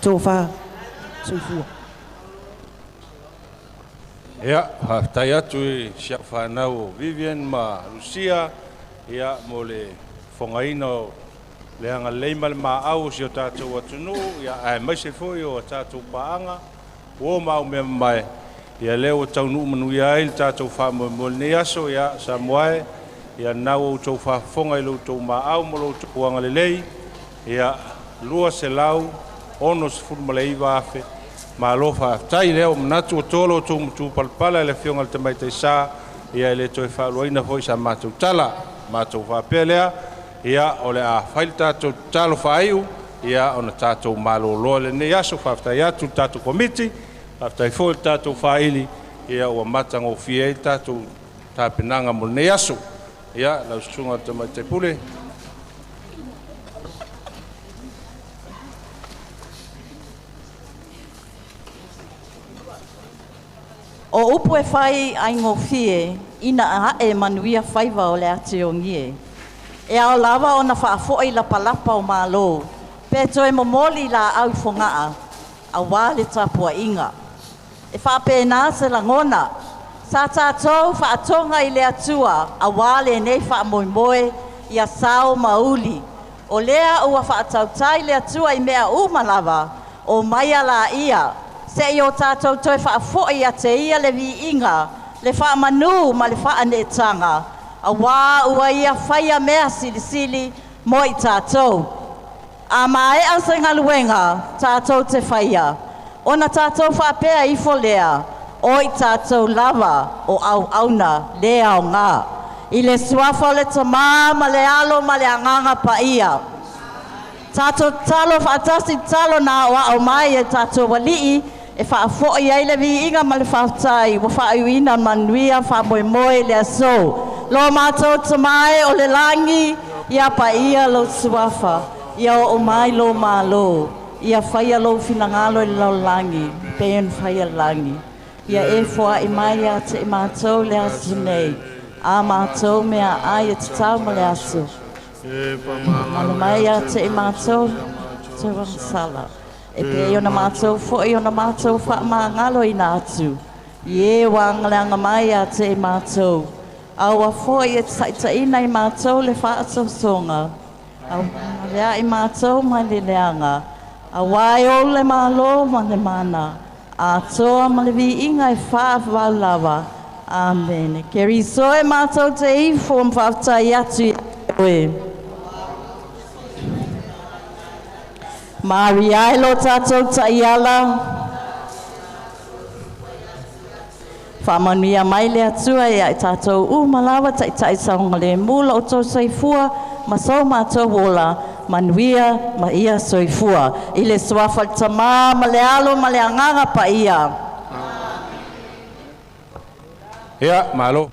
Tō wha, soifua. Ia, haftai atu i siak whanau Vivian ma Lucia, ia mo le whangaina o le anga leima le maa au si o tātou atunu, ia ai mai se foi o tātou paanga, o mau mea mai. Ia leo o tau nuu manu ia il tātou whamoe ne aso ia Samoae, ia nau o tau whafonga i lo tau maau mo lo tau kuanga lelei, ia lua se lau, ono se furu ma le iwa afe, ma alofa tai leo manatu o tolo tau mutu palpala le fionga le tamai taisa, ia le toi whaluaina hoi sa mātou tala, mātou whapea lea, ia o le a whaile tātou talo whaiu, ia ona tātou malo loa le ne aso whaftai atu tātou komiti, after I fall tato faili ia ua matango fia i tātou tāpenanga mo nei aso. Ia, lau sunga te mai te pule. O upu e whai ai ngō fie, ina a e manuia whaiva o le ate o ngie. E ao lawa o na whaafoi la palapa o mālo, pe toi momoli la au whangaa, a wale tapua inga. E whaapena se la ngona, sa tātou whaatonga i le atua, a wale nei whaamoimoe i a sao mauli. O lea ua whaatautai le atua i mea umalawa, o maia la ia, se i o tātou toi whaafoi a te ia le vi inga, le whaamanu ma le whaanetanga, a wā ua ia whaia mea sili mo i tātou. A mae au se ngaluenga, tātou te whaia. Ona tātou whaapea i folea, o i tātou lava o au auna lea o ngā. I le suafa le tamā ma le alo ma le anganga pa ia. Tātou talo whaatasi talo na o au mai e tātou walii, e whaafoi ai le vi inga ma le whaatai, wa whaaiwina manuia whaamoemoe le aso. Lo mātou tamae o le langi, ia pa ia lo suafa, ia o mai lo mālo, ia whaia lo finangalo i lo langi, peon whaia langi. Ia e fua i mai a te i mātou le aso nei, a mātou mea ai e te tau ma le aso. Mana mai a te i mātou, te wang Salā. E pe o na mātou fwoi o na mātou wha maa ngalo i nātu. Ie wangaleanga mai a te i mātou. Aua fwoi e taitaina i mātou le wha ato songa. Au lea i mātou mai le leanga. A wai o le mālo ma le mana. A toa ma le vi inga e wha walawa. Amen. Keri so e mātou te i fwom whaftai atu i oe. Maria lo tātou taiala. Whamanuia mai le atua e ai tātou umalawa tai saunga le mula o tau soifua, ma sau mātou wola, manuia ma ia soifua. I le suafa tamā ma le alo ma le anganga pa ia. Ia, malo.